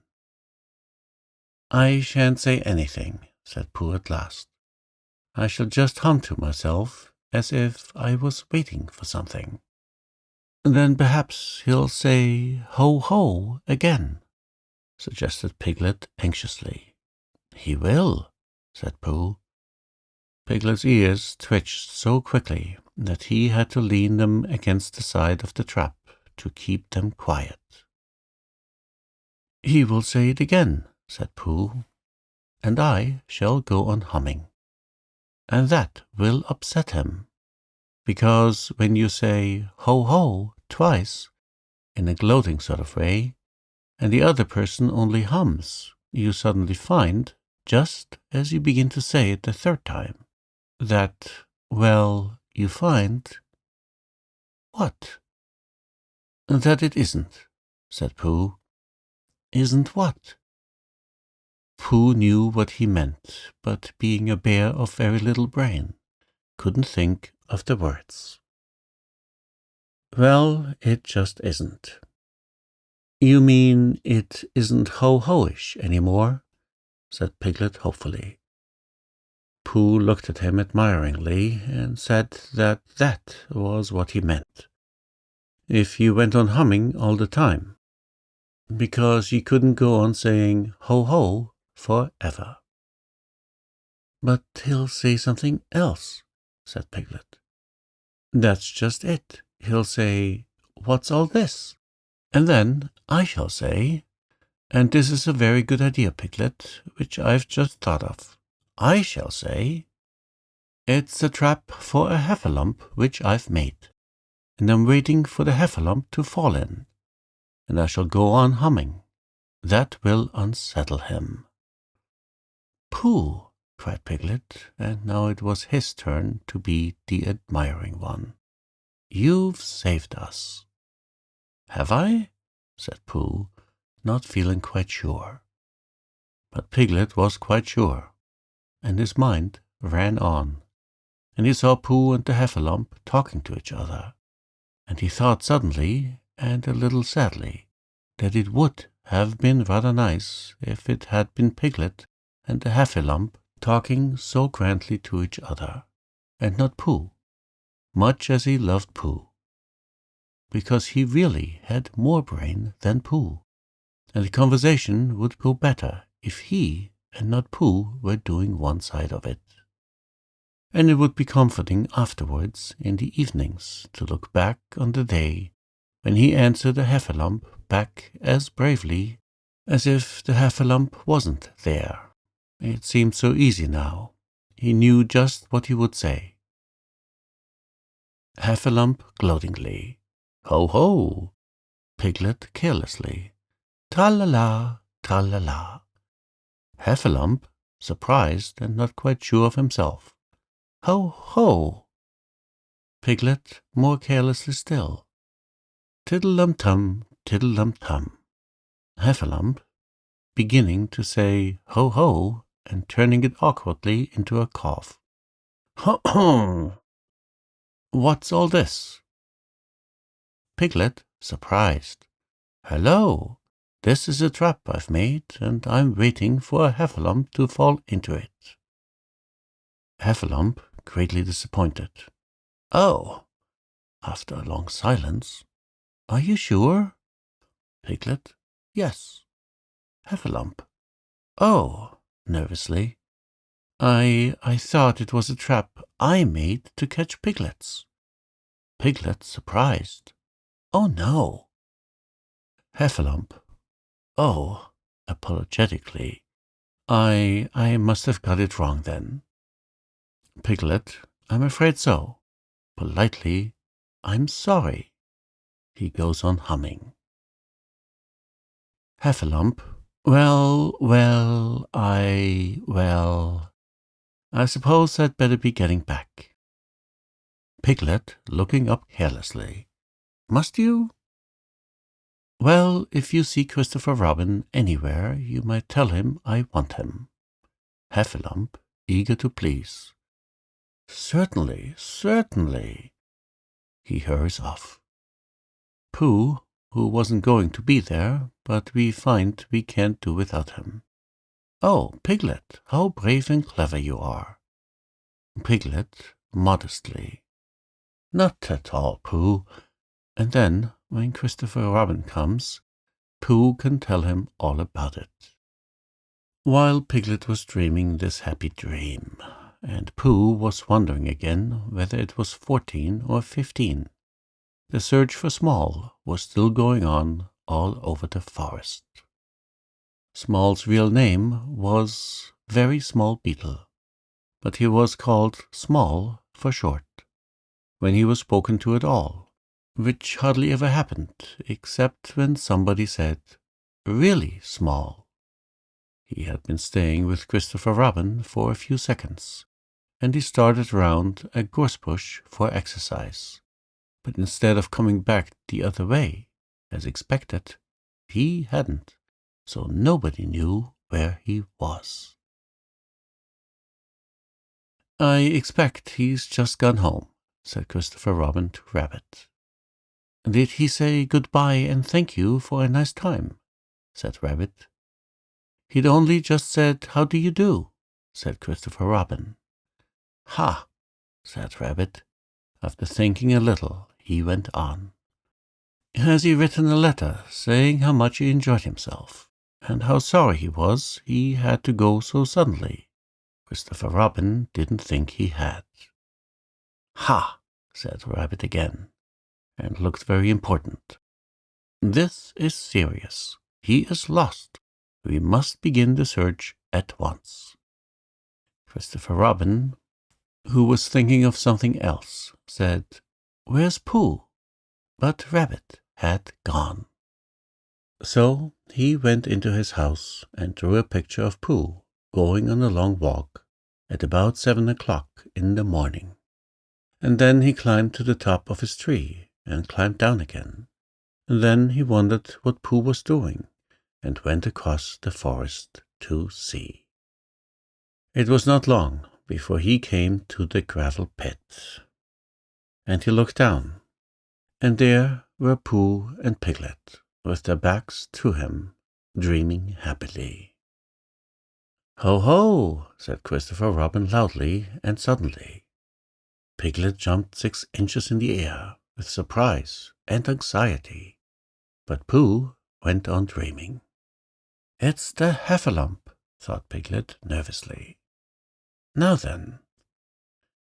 [SPEAKER 1] I shan't say anything, said Pooh at last. I shall just hum to myself as if I was waiting for something. Then perhaps he'll say ho, ho again, suggested Piglet anxiously. He will, said Pooh. Piglet's ears twitched so quickly that he had to lean them against the side of the trap to keep them quiet. He will say it again, said Pooh, and I shall go on humming. And that will upset him, because when you say ho, ho twice in a gloating sort of way, and the other person only hums, you suddenly find, just as you begin to say it the third time, that, well, you find... What? That it isn't, said Pooh. Isn't what? Pooh knew what he meant, but being a bear of very little brain, couldn't think of the words. Well, it just isn't. You mean it isn't ho-ho-ish any more? Said Piglet hopefully. Pooh looked at him admiringly and said that that was what he meant. If you went on humming all the time, because you couldn't go on saying ho-ho forever. But he'll say something else, said Piglet. That's just it. He'll say, what's all this? And then I shall say, and this is a very good idea, Piglet, which I've just thought of. I shall say, it's a trap for a heffalump which I've made, and I'm waiting for the heffalump to fall in, and I shall go on humming. That will unsettle him. Pooh, cried Piglet, and now it was his turn to be the admiring one. You've saved us. Have I? Said Pooh, not feeling quite sure. But Piglet was quite sure, and his mind ran on, and he saw Pooh and the heffalump talking to each other, and he thought suddenly, and a little sadly, that it would have been rather nice if it had been Piglet and the heffalump talking so grandly to each other, and not Pooh, much as he loved Pooh, because he really had more brain than Pooh, and the conversation would go better if he and not Pooh were doing one side of it. And it would be comforting afterwards in the evenings to look back on the day when he answered the heffalump back as bravely as if the heffalump wasn't there. It seemed so easy now. He knew just what he would say. Heffalump gloatingly. Ho, ho! Piglet carelessly. Tra-la-la, tra-la-la. Heffalump, surprised and not quite sure of himself. Ho, ho! Piglet, more carelessly still. Tiddle-lum-tum, tiddle-lum-tum. Heffalump, beginning to say ho, ho, and turning it awkwardly into a cough. Ho-ho! What's all this? Piglet, surprised. Hello! This is a trap I've made, and I'm waiting for a heffalump to fall into it. Heffalump, greatly disappointed. Oh! After a long silence. Are you sure? Piglet. Yes. Heffalump. Oh! Nervously. I thought it was a trap I made to catch piglets. Piglet, surprised. Oh, no. Heffalump. Oh, apologetically. I must have got it wrong then. Piglet, I'm afraid so. Politely, I'm sorry. He goes on humming. Heffalump. Well, I suppose I'd better be getting back. Piglet, looking up carelessly. Must you? Well, if you see Christopher Robin anywhere, you might tell him I want him. Heffalump, eager to please. Certainly, certainly. He hurries off. Pooh, who wasn't going to be there, but we find we can't do without him. Oh, Piglet, how brave and clever you are. Piglet, modestly. Not at all, Pooh. And then, when Christopher Robin comes, Pooh can tell him all about it. While Piglet was dreaming this happy dream, and Pooh was wondering again whether it was 14 or 15, the search for Small was still going on all over the forest. Small's real name was Very Small Beetle, but he was called Small for short, when he was spoken to at all, which hardly ever happened, except when somebody said, "Really small." He had been staying with Christopher Robin for a few seconds, and he started round a gorse bush for exercise. But instead of coming back the other way, as expected, he hadn't, so nobody knew where he was. "I expect he's just gone home," said Christopher Robin to Rabbit. "Did he say good-bye and thank you for a nice time?" said Rabbit. "He'd only just said, 'How do you do?'" said Christopher Robin. "Ha!" said Rabbit. After thinking a little, he went on. "Has he written a letter saying how much he enjoyed himself, and how sorry he had to go so suddenly?" Christopher Robin didn't think he had. "Ha!" said Rabbit again, and looked very important. "This is serious. He is lost. We must begin the search at once." Christopher Robin, who was thinking of something else, said, "Where's Pooh?" But Rabbit had gone. So he went into his house and drew a picture of Pooh going on a long walk at about 7 o'clock in the morning. And then he climbed to the top of his tree and climbed down again. And then he wondered what Pooh was doing and went across the forest to see. It was not long before he came to the gravel pit. And he looked down, and there were Pooh and Piglet, with their backs to him, dreaming happily. "Ho, ho!" said Christopher Robin loudly and suddenly. Piglet jumped 6 inches in the air with surprise and anxiety, but Pooh went on dreaming. "It's the Heffalump," thought Piglet nervously. "Now then."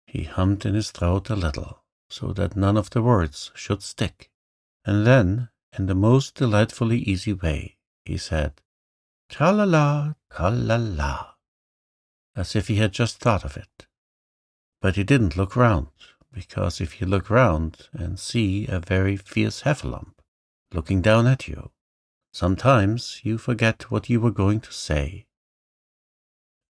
[SPEAKER 1] He hummed in his throat a little, so that none of the words should stick, and then, in the most delightfully easy way, he said, "Tra-la-la, tra-la-la," as if he had just thought of it. But he didn't look round, because if you look round and see a very fierce Heffalump looking down at you, sometimes you forget what you were going to say.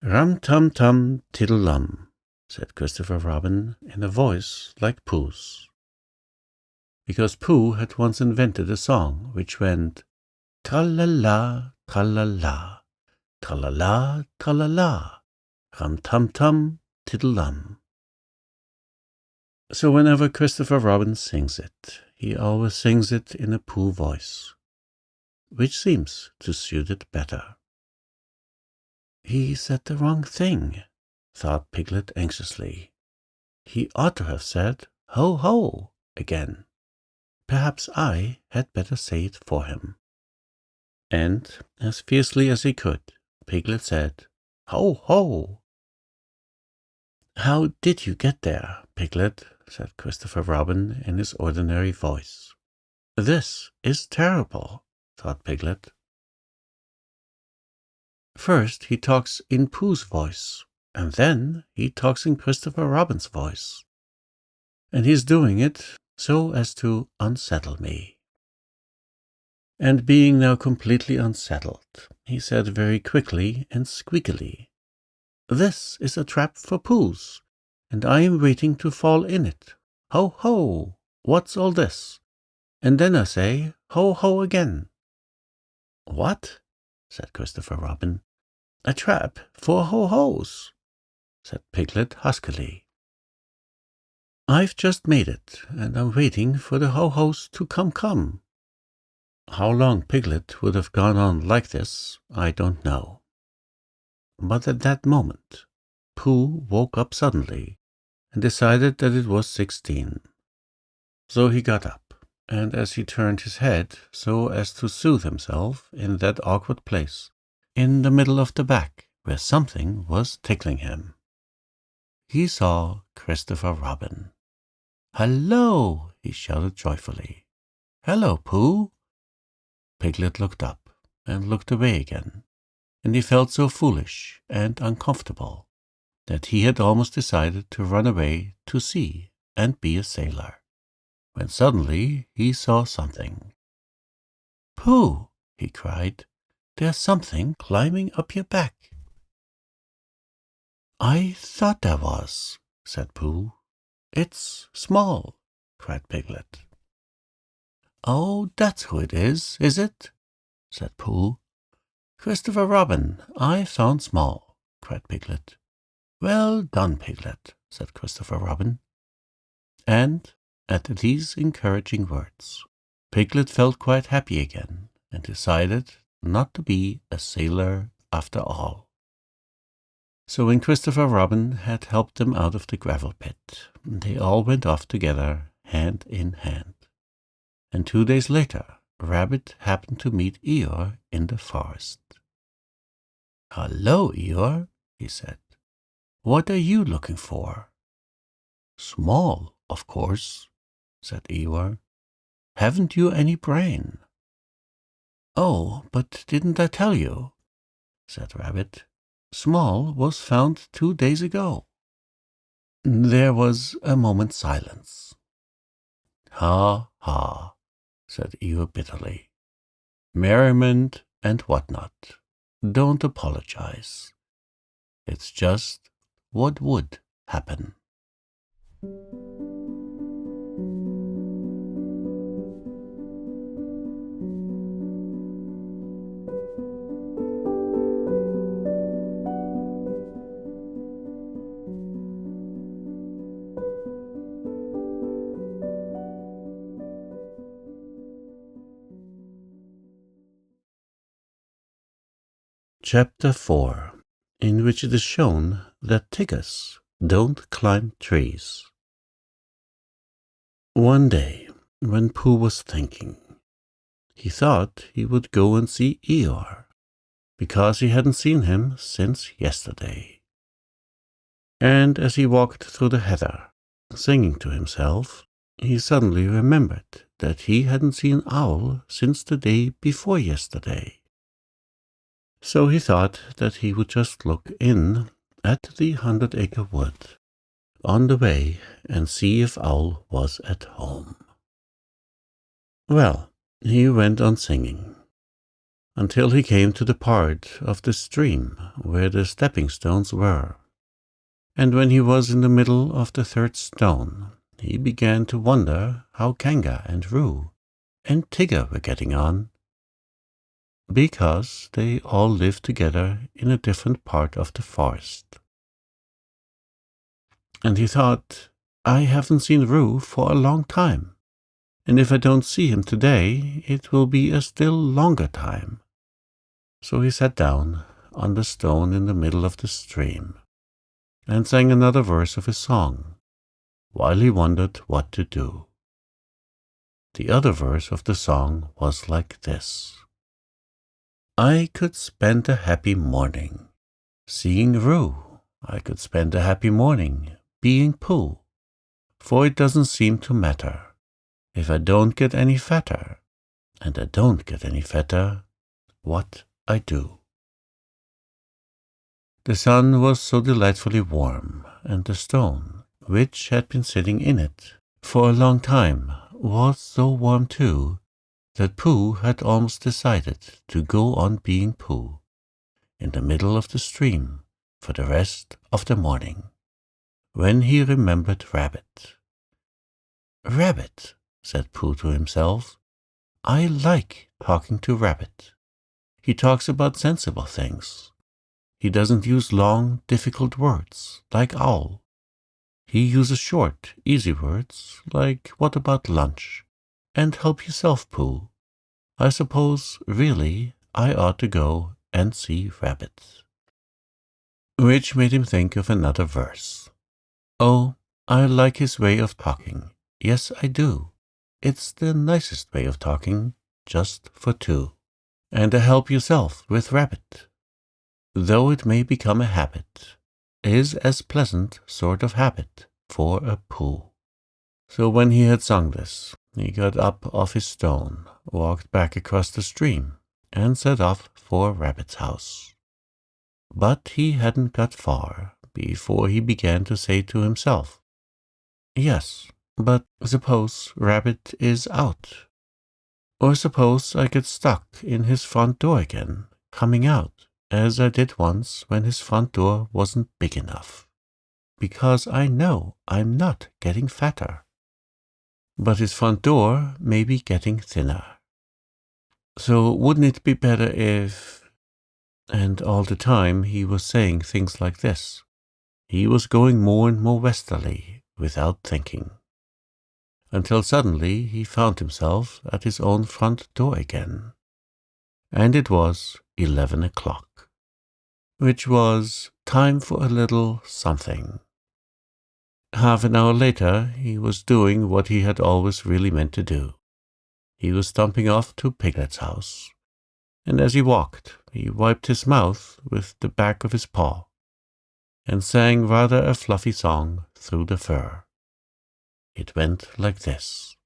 [SPEAKER 1] "Rum-tum-tum, tiddle-lum," said Christopher Robin in a voice like Pooh's. Because Pooh had once invented a song which went, "Tra-la-la, tra-la-la, tra-la-la, tra-la-la, rum-tum-tum, tiddle-lum." So whenever Christopher Robin sings it, he always sings it in a Pooh voice, which seems to suit it better. "He said the wrong thing," thought Piglet anxiously. "He ought to have said, 'Ho, ho,' again. Perhaps I had better say it for him." And, as fiercely as he could, Piglet said, "Ho, ho!" "How did you get there, Piglet?" said Christopher Robin in his ordinary voice. "This is terrible," thought Piglet. First he talks in Pooh's voice, and then he talks in Christopher Robin's voice. And he's doing it so as to unsettle me. And being now completely unsettled, he said very quickly and squeakily, "This is a trap for Poohs, and I am waiting to fall in it. Ho, ho! What's all this?" And then I say, "Ho, ho!" again. "What?" said Christopher Robin. "A trap for ho-hos," said Piglet huskily. "I've just made it, and I'm waiting for the ho-hos to come." How long Piglet would have gone on like this, I don't know. But at that moment, Pooh woke up suddenly and decided that it was 16. So he got up, and as he turned his head so as to soothe himself in that awkward place, in the middle of the back, where something was tickling him, he saw Christopher Robin. "Hello!" he shouted joyfully. "Hello, Pooh!" Piglet looked up and looked away again, and he felt so foolish and uncomfortable that he had almost decided to run away to sea and be a sailor, when suddenly he saw something. "Pooh!" he cried, "there's something climbing up your back." "I thought there was," said Pooh. "It's Small," cried Piglet. "Oh, that's who it is it?" said Pooh. "Christopher Robin, I found Small," cried Piglet. "Well done, Piglet," said Christopher Robin. And at these encouraging words, Piglet felt quite happy again and decided not to be a sailor after all. So when Christopher Robin had helped them out of the gravel pit, they all went off together, hand in hand. And 2 days later, Rabbit happened to meet Eeyore in the forest. "Hello, Eeyore," he said. "What are you looking for?" "Small, of course," said Eeyore. "Haven't you any brain?" "Oh, but didn't I tell you?" said Rabbit. "Small was found 2 days ago." There was a moment's silence. "Ha, ha," said Eeyore bitterly. "Merriment and whatnot. Don't apologize. It's just what would happen." Chapter 4, in which it is shown that tigers don't climb trees. One day, when Pooh was thinking, he thought he would go and see Eeyore, because he hadn't seen him since yesterday. And as he walked through the heather, singing to himself, he suddenly remembered that he hadn't seen Owl since the day before yesterday. So he thought that he would just look in at the 100-acre wood on the way and see if Owl was at home. Well, he went on singing until he came to the part of the stream where the stepping stones were. And when he was in the middle of the third stone, he began to wonder how Kanga and Roo and Tigger were getting on, because they all lived together in a different part of the forest. And he thought, I haven't seen Roo for a long time, and if I don't see him today, it will be a still longer time. So he sat down on the stone in the middle of the stream and sang another verse of his song, while he wondered what to do. The other verse of the song was like this: I could spend a happy morning seeing Roo. I could spend a happy morning being Pooh, for it doesn't seem to matter if I don't get any fatter, and I don't get any fatter what I do. The sun was so delightfully warm, and the stone, which had been sitting in it for a long time, was so warm too, that Pooh had almost decided to go on being Pooh in the middle of the stream for the rest of the morning, when he remembered Rabbit. "Rabbit," said Pooh to himself, "I like talking to Rabbit. He talks about sensible things. He doesn't use long, difficult words like Owl. He uses short, easy words like what about lunch, and help yourself, Pooh. I suppose, really, I ought to go and see Rabbit." Which made him think of another verse. "Oh, I like his way of talking. Yes, I do. It's the nicest way of talking, just for two. And to help yourself with Rabbit, though it may become a habit, is as pleasant sort of habit for a Pooh." So when he had sung this, he got up off his stone, walked back across the stream, and set off for Rabbit's house. But he hadn't got far before he began to say to himself, "Yes, but suppose Rabbit is out? Or suppose I get stuck in his front door again, coming out, as I did once when his front door wasn't big enough, because I know I'm not getting fatter, but his front door may be getting thinner. So wouldn't it be better if—" And all the time he was saying things like this, he was going more and more westerly without thinking, until suddenly he found himself at his own front door again, and it was 11 o'clock, which was time for a little something. Half an hour later he was doing what he had always really meant to do. He was stumping off to Piglet's house, and as he walked he wiped his mouth with the back of his paw, and sang rather a fluffy song through the fur. It went like this: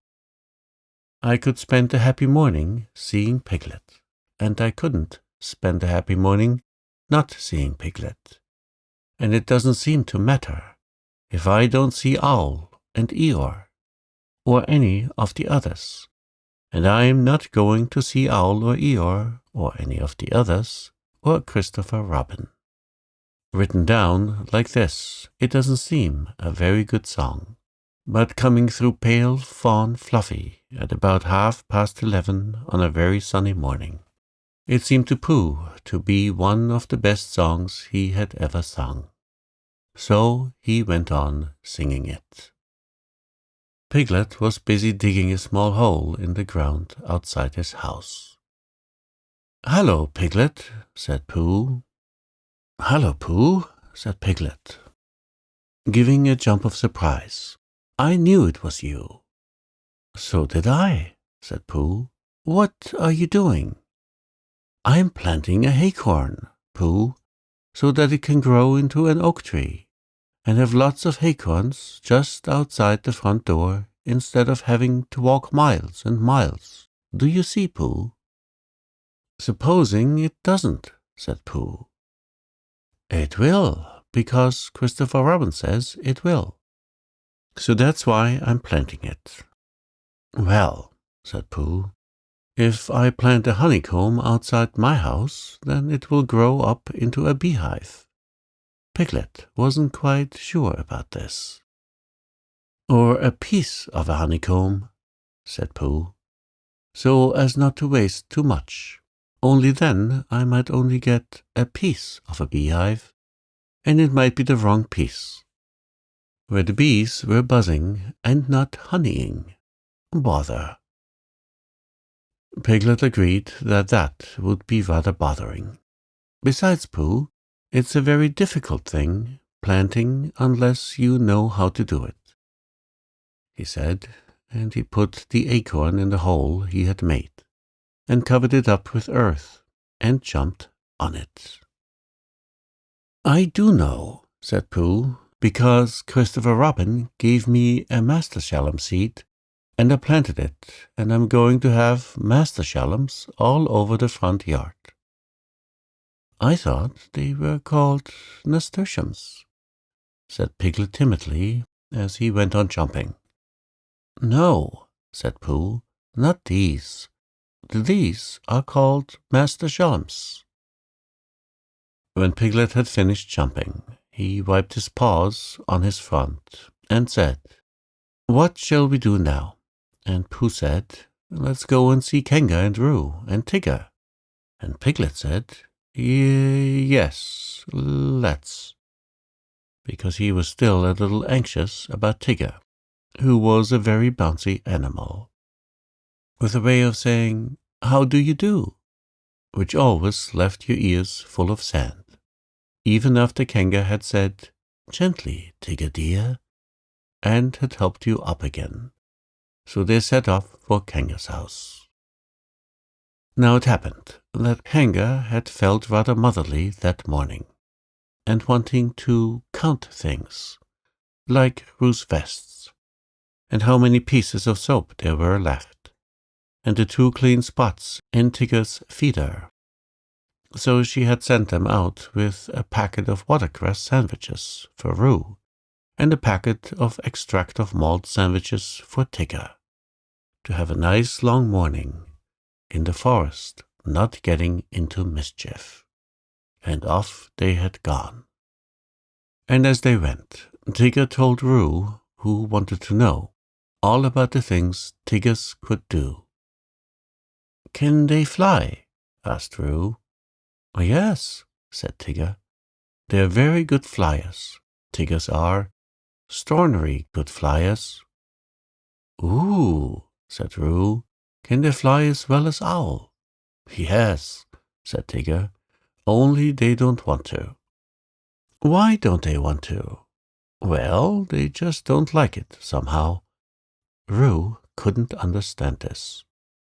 [SPEAKER 1] "I could spend a happy morning seeing Piglet, and I couldn't spend a happy morning not seeing Piglet, and it doesn't seem to matter if I don't see Owl and Eeyore, or any of the others, and I'm not going to see Owl or Eeyore, or any of the others, or Christopher Robin." Written down like this, it doesn't seem a very good song, but coming through pale fawn fluffy at about 11:30 on a very sunny morning, it seemed to Pooh to be one of the best songs he had ever sung. So he went on singing it. Piglet was busy digging a small hole in the ground outside his house. "Hello, Piglet," said Pooh. "Hello, Pooh," said Piglet, giving a jump of surprise. "I knew it was you." "So did I," said Pooh. "What are you doing?" "I'm planting a acorn, Pooh, so that it can grow into an oak tree, and have lots of acorns just outside the front door instead of having to walk miles and miles. Do you see, Pooh?" "Supposing it doesn't," said Pooh. "It will, because Christopher Robin says it will. So that's why I'm planting it." "Well," said Pooh, "if I plant a honeycomb outside my house, then it will grow up into a beehive." Piglet wasn't quite sure about this. "Or a piece of a honeycomb," said Pooh, "so as not to waste too much. Only then I might only get a piece of a beehive, and it might be the wrong piece, where the bees were buzzing and not honeying. Bother." Piglet agreed that that would be rather bothering. "Besides, Pooh, it's a very difficult thing, planting, unless you know how to do it," he said, and he put the acorn in the hole he had made, and covered it up with earth, and jumped on it. "I do know," said Pooh, because Christopher Robin gave me a nasturtium seed, and I planted it, and I'm going to have nasturtiums all over the front yard." "I thought they were called nasturtiums," said Piglet timidly, as he went on jumping. "No," said Pooh, "not these. These are called nasturtiums." When Piglet had finished jumping, he wiped his paws on his front and said, "What shall we do now?" And Pooh said, "Let's go and see Kenga and Roo and Tigger." And Piglet said, "Yes, let's," because he was still a little anxious about Tigger, who was a very bouncy animal, with a way of saying, "How do you do?" which always left your ears full of sand, even after Kenga had said, "Gently, Tigger dear," and had helped you up again. So they set off for Kenga's house. Now it happened that Kenga had felt rather motherly that morning, and wanting to count things, like Roo's vests, and how many pieces of soap there were left, and the 2 clean spots in Tigger's feeder. So she had sent them out with a packet of watercress sandwiches for Roo, and a packet of extract of malt sandwiches for Tigger, to have a nice long morning in the forest, not getting into mischief. And off they had gone. And as they went, Tigger told Roo, who wanted to know, all about the things Tiggers could do. "Can they fly?" asked Roo. "Oh, yes," said Tigger. "They're very good flyers. Tiggers are extraordinary good flyers." "Ooh," said Roo. "Can they fly as well as Owl?" "Yes," said Tigger, "only they don't want to." "Why don't they want to?" "Well, they just don't like it, somehow." Roo couldn't understand this,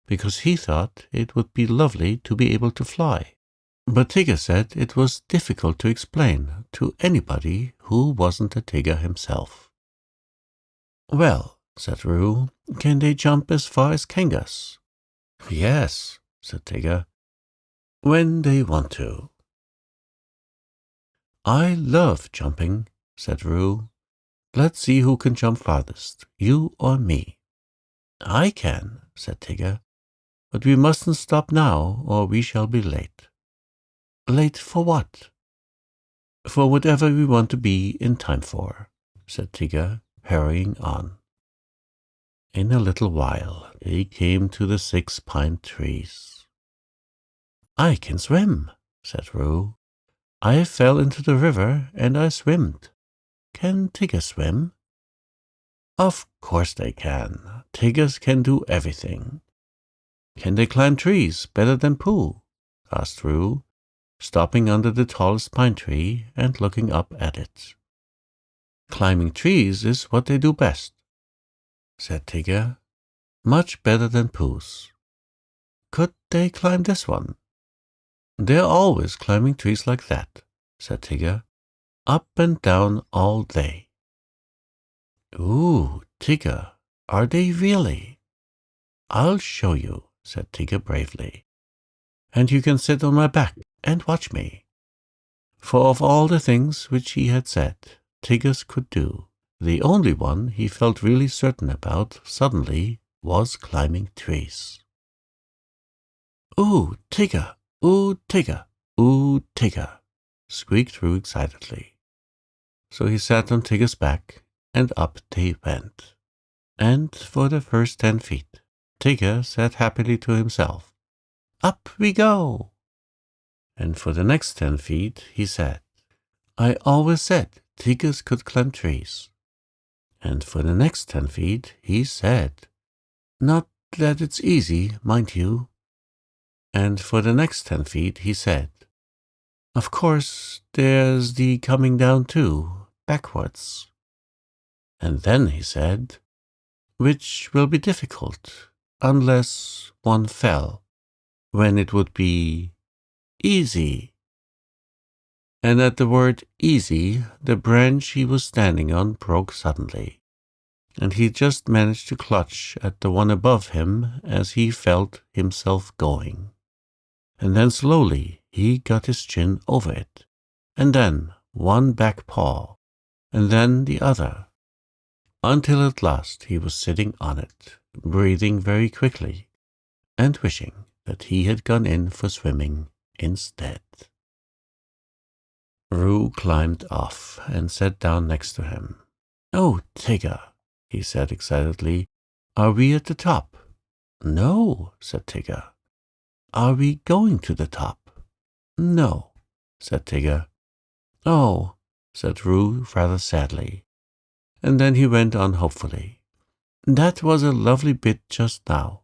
[SPEAKER 1] because he thought it would be lovely to be able to fly. But Tigger said it was difficult to explain to anybody who wasn't a Tigger himself. "Well," said Roo, "can they jump as far as Kengas?" "Yes," said Tigger, "when they want to." "I love jumping," said Roo. "Let's see who can jump farthest, you or me." "I can," said Tigger, "but we mustn't stop now, or we shall be late." "Late for what?" "For whatever we want to be in time for," said Tigger, hurrying on. In a little while they came to the 6 pine trees. "I can swim," said Roo. "I fell into the river and I swimmed. Can Tigger swim?" "Of course they can. Tiggers can do everything." "Can they climb trees better than Pooh?" asked Roo, stopping under the tallest pine tree and looking up at it. "Climbing trees is what they do best," said Tigger. "Much better than Pooh's." "Could they climb this one?" "They're always climbing trees like that," said Tigger, "up and down all day." "Ooh, Tigger, are they really?" "I'll show you," said Tigger bravely, "and you can sit on my back and watch me." For of all the things which he had said Tiggers could do, the only one he felt really certain about suddenly was climbing trees. "Ooh, Tigger! Ooh, Tigger! Ooh, Tigger!" squeaked Roo excitedly. So he sat on Tigger's back, and up they went. And for the first 10 feet, Tigger said happily to himself, "Up we go!" And for the next 10 feet he said, "I always said Tiggers could climb trees." And for the next 10 feet he said, "Not that it's easy, mind you." And for the next 10 feet he said, "Of course there's the coming down too, backwards." And then he said, "Which will be difficult, unless one fell, when it would be easy." And at the word easy, the branch he was standing on broke suddenly, and he just managed to clutch at the one above him as he felt himself going. And then slowly he got his chin over it, and then one back paw, and then the other, until at last he was sitting on it, breathing very quickly, and wishing that he had gone in for swimming instead. Roo climbed off and sat down next to him. "Oh, Tigger," he said excitedly, "are we at the top?" "No," said Tigger. "Are we going to the top?" "No," said Tigger. "Oh," said Roo rather sadly, and then he went on hopefully. "That was a lovely bit just now,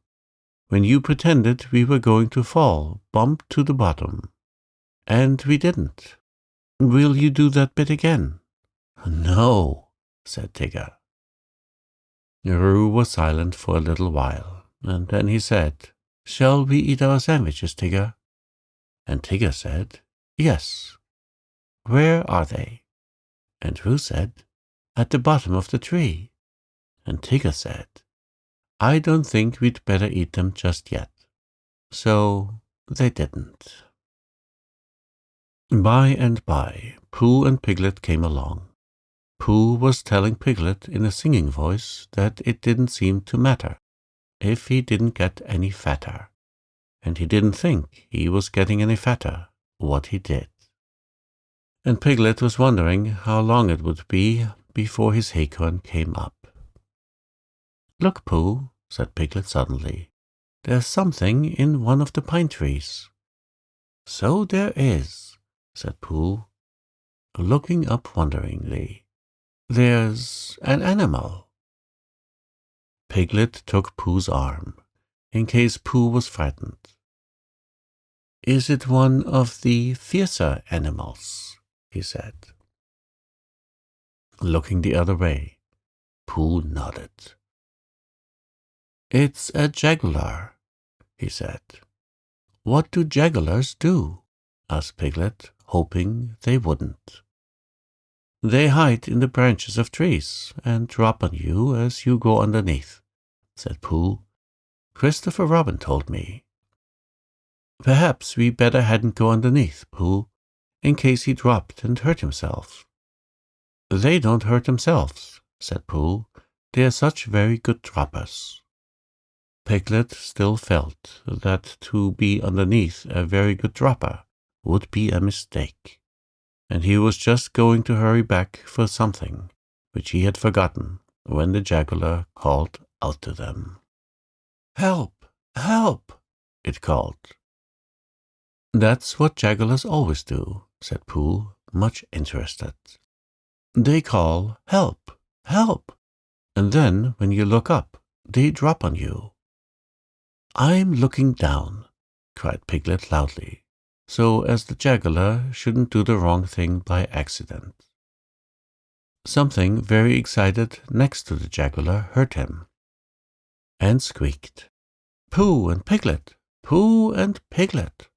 [SPEAKER 1] when you pretended we were going to fall bump to the bottom, and we didn't. Will you do that bit again?" "No," said Tigger. Roo was silent for a little while, and then he said, "Shall we eat our sandwiches, Tigger?" And Tigger said, "Yes." "Where are they?" And Roo said, "At the bottom of the tree." And Tigger said, "I don't think we'd better eat them just yet." So they didn't. By and by, Pooh and Piglet came along. Pooh was telling Piglet in a singing voice that it didn't seem to matter if he didn't get any fatter, and he didn't think he was getting any fatter what he did. And Piglet was wondering how long it would be before his acorn came up. "Look, Pooh," said Piglet suddenly, "there's something in one of the pine trees." "So there is," said Pooh, looking up wonderingly. "There's an animal." Piglet took Pooh's arm, in case Pooh was frightened. "Is it one of the fiercer animals?" he said. Looking the other way, Pooh nodded. "It's a jaguar," he said. "What do jaguars do?" asked Piglet, hoping they wouldn't. "They hide in the branches of trees and drop on you as you go underneath," said Pooh. "Christopher Robin told me." "Perhaps we better hadn't go underneath, Pooh, in case he dropped and hurt himself." "They don't hurt themselves," said Pooh. "They are such very good droppers." Piglet still felt that to be underneath a very good dropper would be a mistake, and he was just going to hurry back for something which he had forgotten when the jaguar called out to them. "Help! Help!" it called. "That's what jaguars always do," said Pooh, much interested. "They call, 'Help! Help!' and then when you look up, they drop on you." "I'm looking down," cried Piglet loudly, so as the jaguar shouldn't do the wrong thing by accident. Something very excited next to the jaguar heard him, and squeaked, "Pooh and Piglet! Pooh and Piglet!"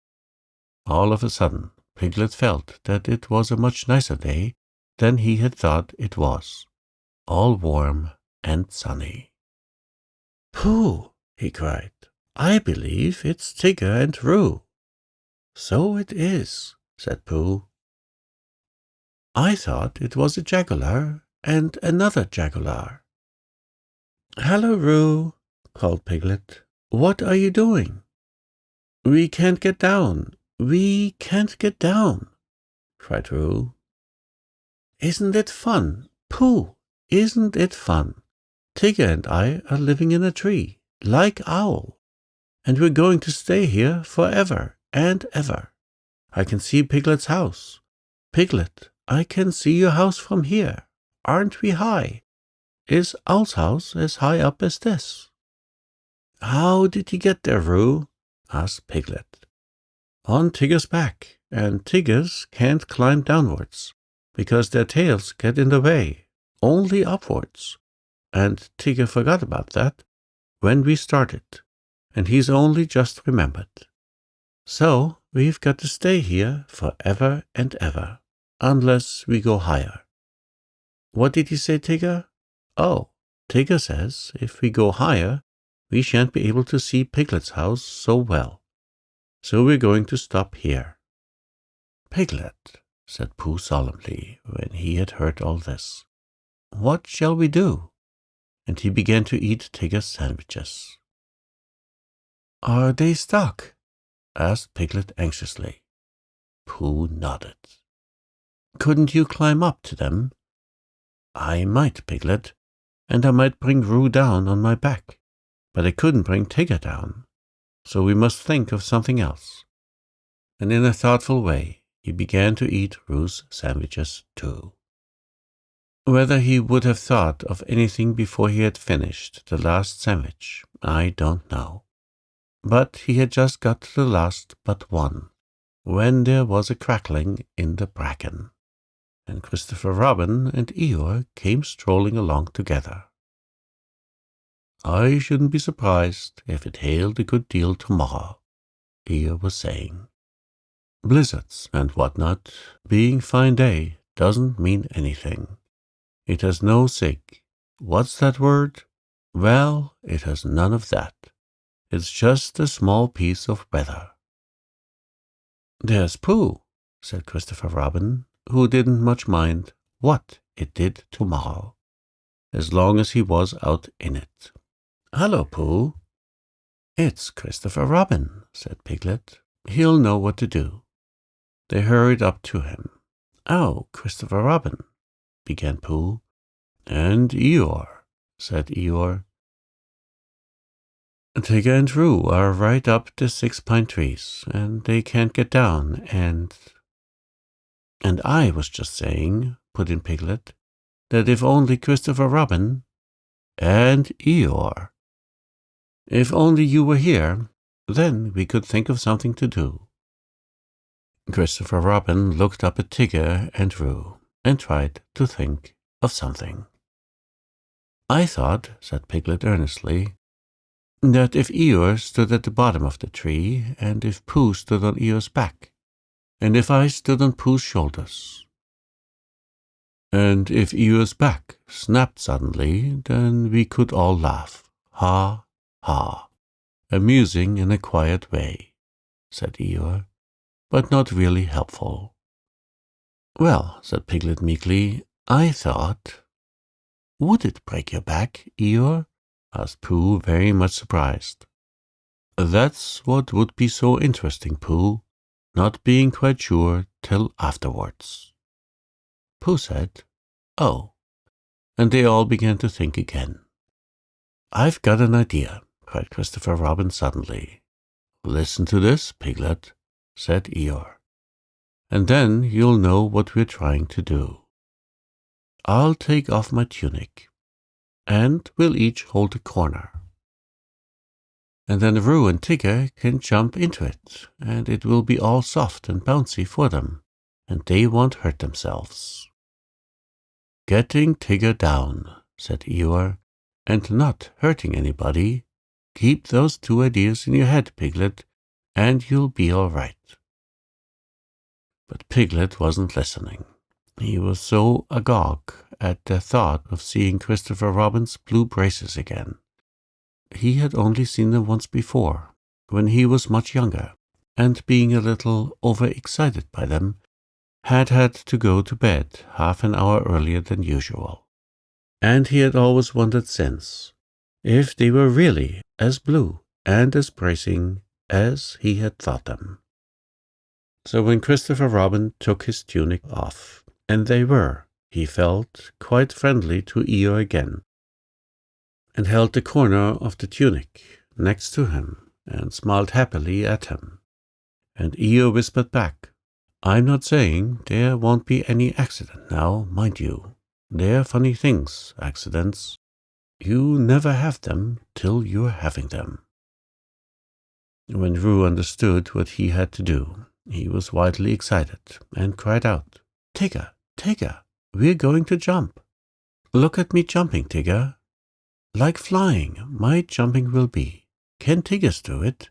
[SPEAKER 1] All of a sudden, Piglet felt that it was a much nicer day than he had thought it was, all warm and sunny. "Pooh!" he cried. "I believe it's Tigger and Roo." "So it is," said Pooh. "I thought it was a jaguar and another jaguar." "Hello, Roo," called Piglet. "What are you doing?" "We can't get down. We can't get down," cried Roo. "Isn't it fun? Pooh, isn't it fun? Tigger and I are living in a tree, like Owl, and we're going to stay here forever and ever. I can see Piglet's house. Piglet, I can see your house from here. Aren't we high? Is Owl's house as high up as this?" "How did you get there, Roo?" asked Piglet. "On Tigger's back, and Tiggers can't climb downwards, because their tails get in the way, only upwards. And Tigger forgot about that when we started, and he's only just remembered. So we've got to stay here forever and ever." unless we go higher." "What did he say, Tigger?" "Oh, Tigger says if we go higher, we shan't be able to see Piglet's house so well. So we're going to stop here." "Piglet," said Pooh solemnly, when he had heard all this, "what shall we do?" And he began to eat Tigger's sandwiches. "Are they stuck?" asked Piglet anxiously. Pooh nodded. "Couldn't you climb up to them?" "I might, Piglet, and I might bring Roo down on my back, but I couldn't bring Tigger down, so we must think of something else." And in a thoughtful way, he began to eat Roo's sandwiches too. Whether he would have thought of anything before he had finished the last sandwich, I don't know. But he had just got to the last but one, when there was a crackling in the bracken, and Christopher Robin and Eeyore came strolling along together. "I shouldn't be surprised if it hailed a good deal tomorrow," Eeyore was saying. "Blizzards and what-not, being fine day, doesn't mean anything. It has no what's that word? Well, it has none of that. It's just a small piece of weather." "There's Pooh," said Christopher Robin, who didn't much mind what it did tomorrow, as long as he was out in it. "Hello, Pooh." "It's Christopher Robin," said Piglet. "He'll know what to do." They hurried up to him. "Oh, Christopher Robin," began Pooh. "And Eeyore," said Eeyore. "Tigger and Roo are right up the 6 pine trees, and they can't get down, and I was just saying," put in Piglet, "that if only Christopher Robin and Eeyore, if only you were here, then we could think of something to do." Christopher Robin looked up at Tigger and Roo and tried to think of something. "I thought," said Piglet earnestly, "that if Eeyore stood at the bottom of the tree, and if Pooh stood on Eeyore's back, and if I stood on Pooh's shoulders, and if Eeyore's back snapped suddenly, then we could all laugh. Ha, ha, amusing in a quiet way," said Eeyore, "but not really helpful." "Well," said Piglet meekly, "I thought—" "Would it break your back, Eeyore?" asked Pooh, very much surprised. "That's what would be so interesting, Pooh, not being quite sure till afterwards." Pooh said, "Oh," and they all began to think again. "I've got an idea," cried Christopher Robin suddenly. "Listen to this, Piglet," said Eeyore, "and then you'll know what we're trying to do. I'll take off my tunic, and we'll each hold a corner. And then Roo and Tigger can jump into it, and it will be all soft and bouncy for them, and they won't hurt themselves." "Getting Tigger down," said Eeyore, "and not hurting anybody. Keep those 2 ideas in your head, Piglet, and you'll be all right." But Piglet wasn't listening. He was so agog at the thought of seeing Christopher Robin's blue braces again. He had only seen them once before, when he was much younger, and being a little overexcited by them, had to go to bed half an hour earlier than usual. And he had always wondered since if they were really as blue and as bracing as he had thought them. So when Christopher Robin took his tunic off, and they were, he felt, quite friendly to Eeyore again, and held the corner of the tunic next to him, and smiled happily at him. And Eeyore whispered back, "I'm not saying there won't be any accident now, mind you. They're funny things, accidents. You never have them till you're having them." When Roo understood what he had to do, he was wildly excited, and cried out, "Tigger, Tigger, we're going to jump. Look at me jumping, Tigger. Like flying, my jumping will be. Can Tiggers do it?"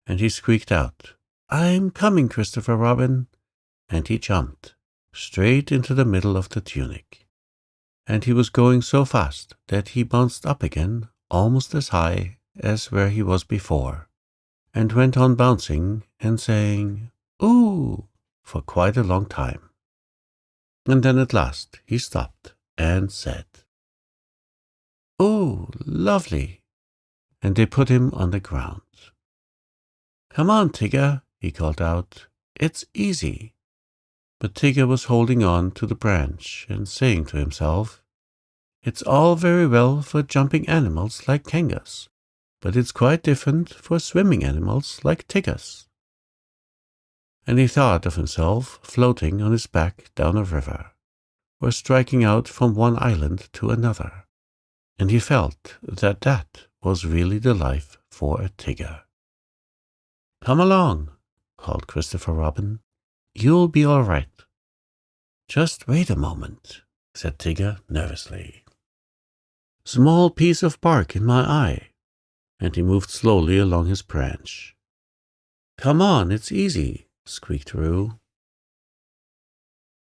[SPEAKER 1] And he squeaked out, "I'm coming, Christopher Robin," and he jumped, straight into the middle of the tunic, and he was going so fast that he bounced up again almost as high as where he was before, and went on bouncing and saying, "Ooh," for quite a long time. And then at last he stopped and said, "Oh, lovely," and they put him on the ground. "Come on, Tigger," he called out. "It's easy." But Tigger was holding on to the branch and saying to himself, "It's all very well for jumping animals like kangas, but it's quite different for swimming animals like Tiggers." And he thought of himself floating on his back down a river, or striking out from one island to another, and he felt that that was really the life for a Tigger. "Come along," called Christopher Robin. "You'll be all right." "Just wait a moment," said Tigger nervously. "Small piece of bark in my eye," and he moved slowly along his branch. "Come on, it's easy," squeaked Roo.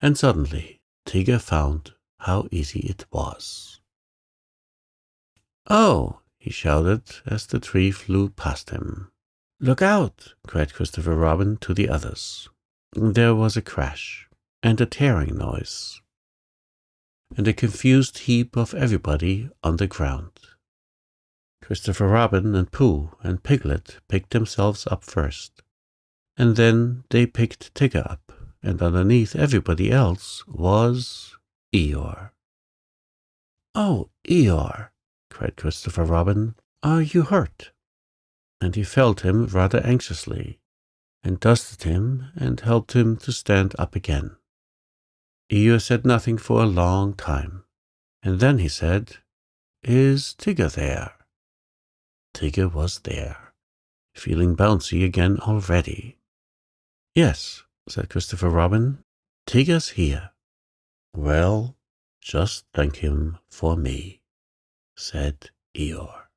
[SPEAKER 1] And suddenly Tigger found how easy it was. "Oh!" he shouted as the tree flew past him. "Look out!" cried Christopher Robin to the others. There was a crash and a tearing noise, and a confused heap of everybody on the ground. Christopher Robin and Pooh and Piglet picked themselves up first, and then they picked Tigger up, and underneath everybody else was Eeyore. "Oh, Eeyore!" cried Christopher Robin, "are you hurt?" And he felt him rather anxiously, and dusted him and helped him to stand up again. Eeyore said nothing for a long time, and then he said, "Is Tigger there?" Tigger was there, feeling bouncy again already. "Yes," said Christopher Robin, "Tigger's here." "Well, just thank him for me," said Eeyore.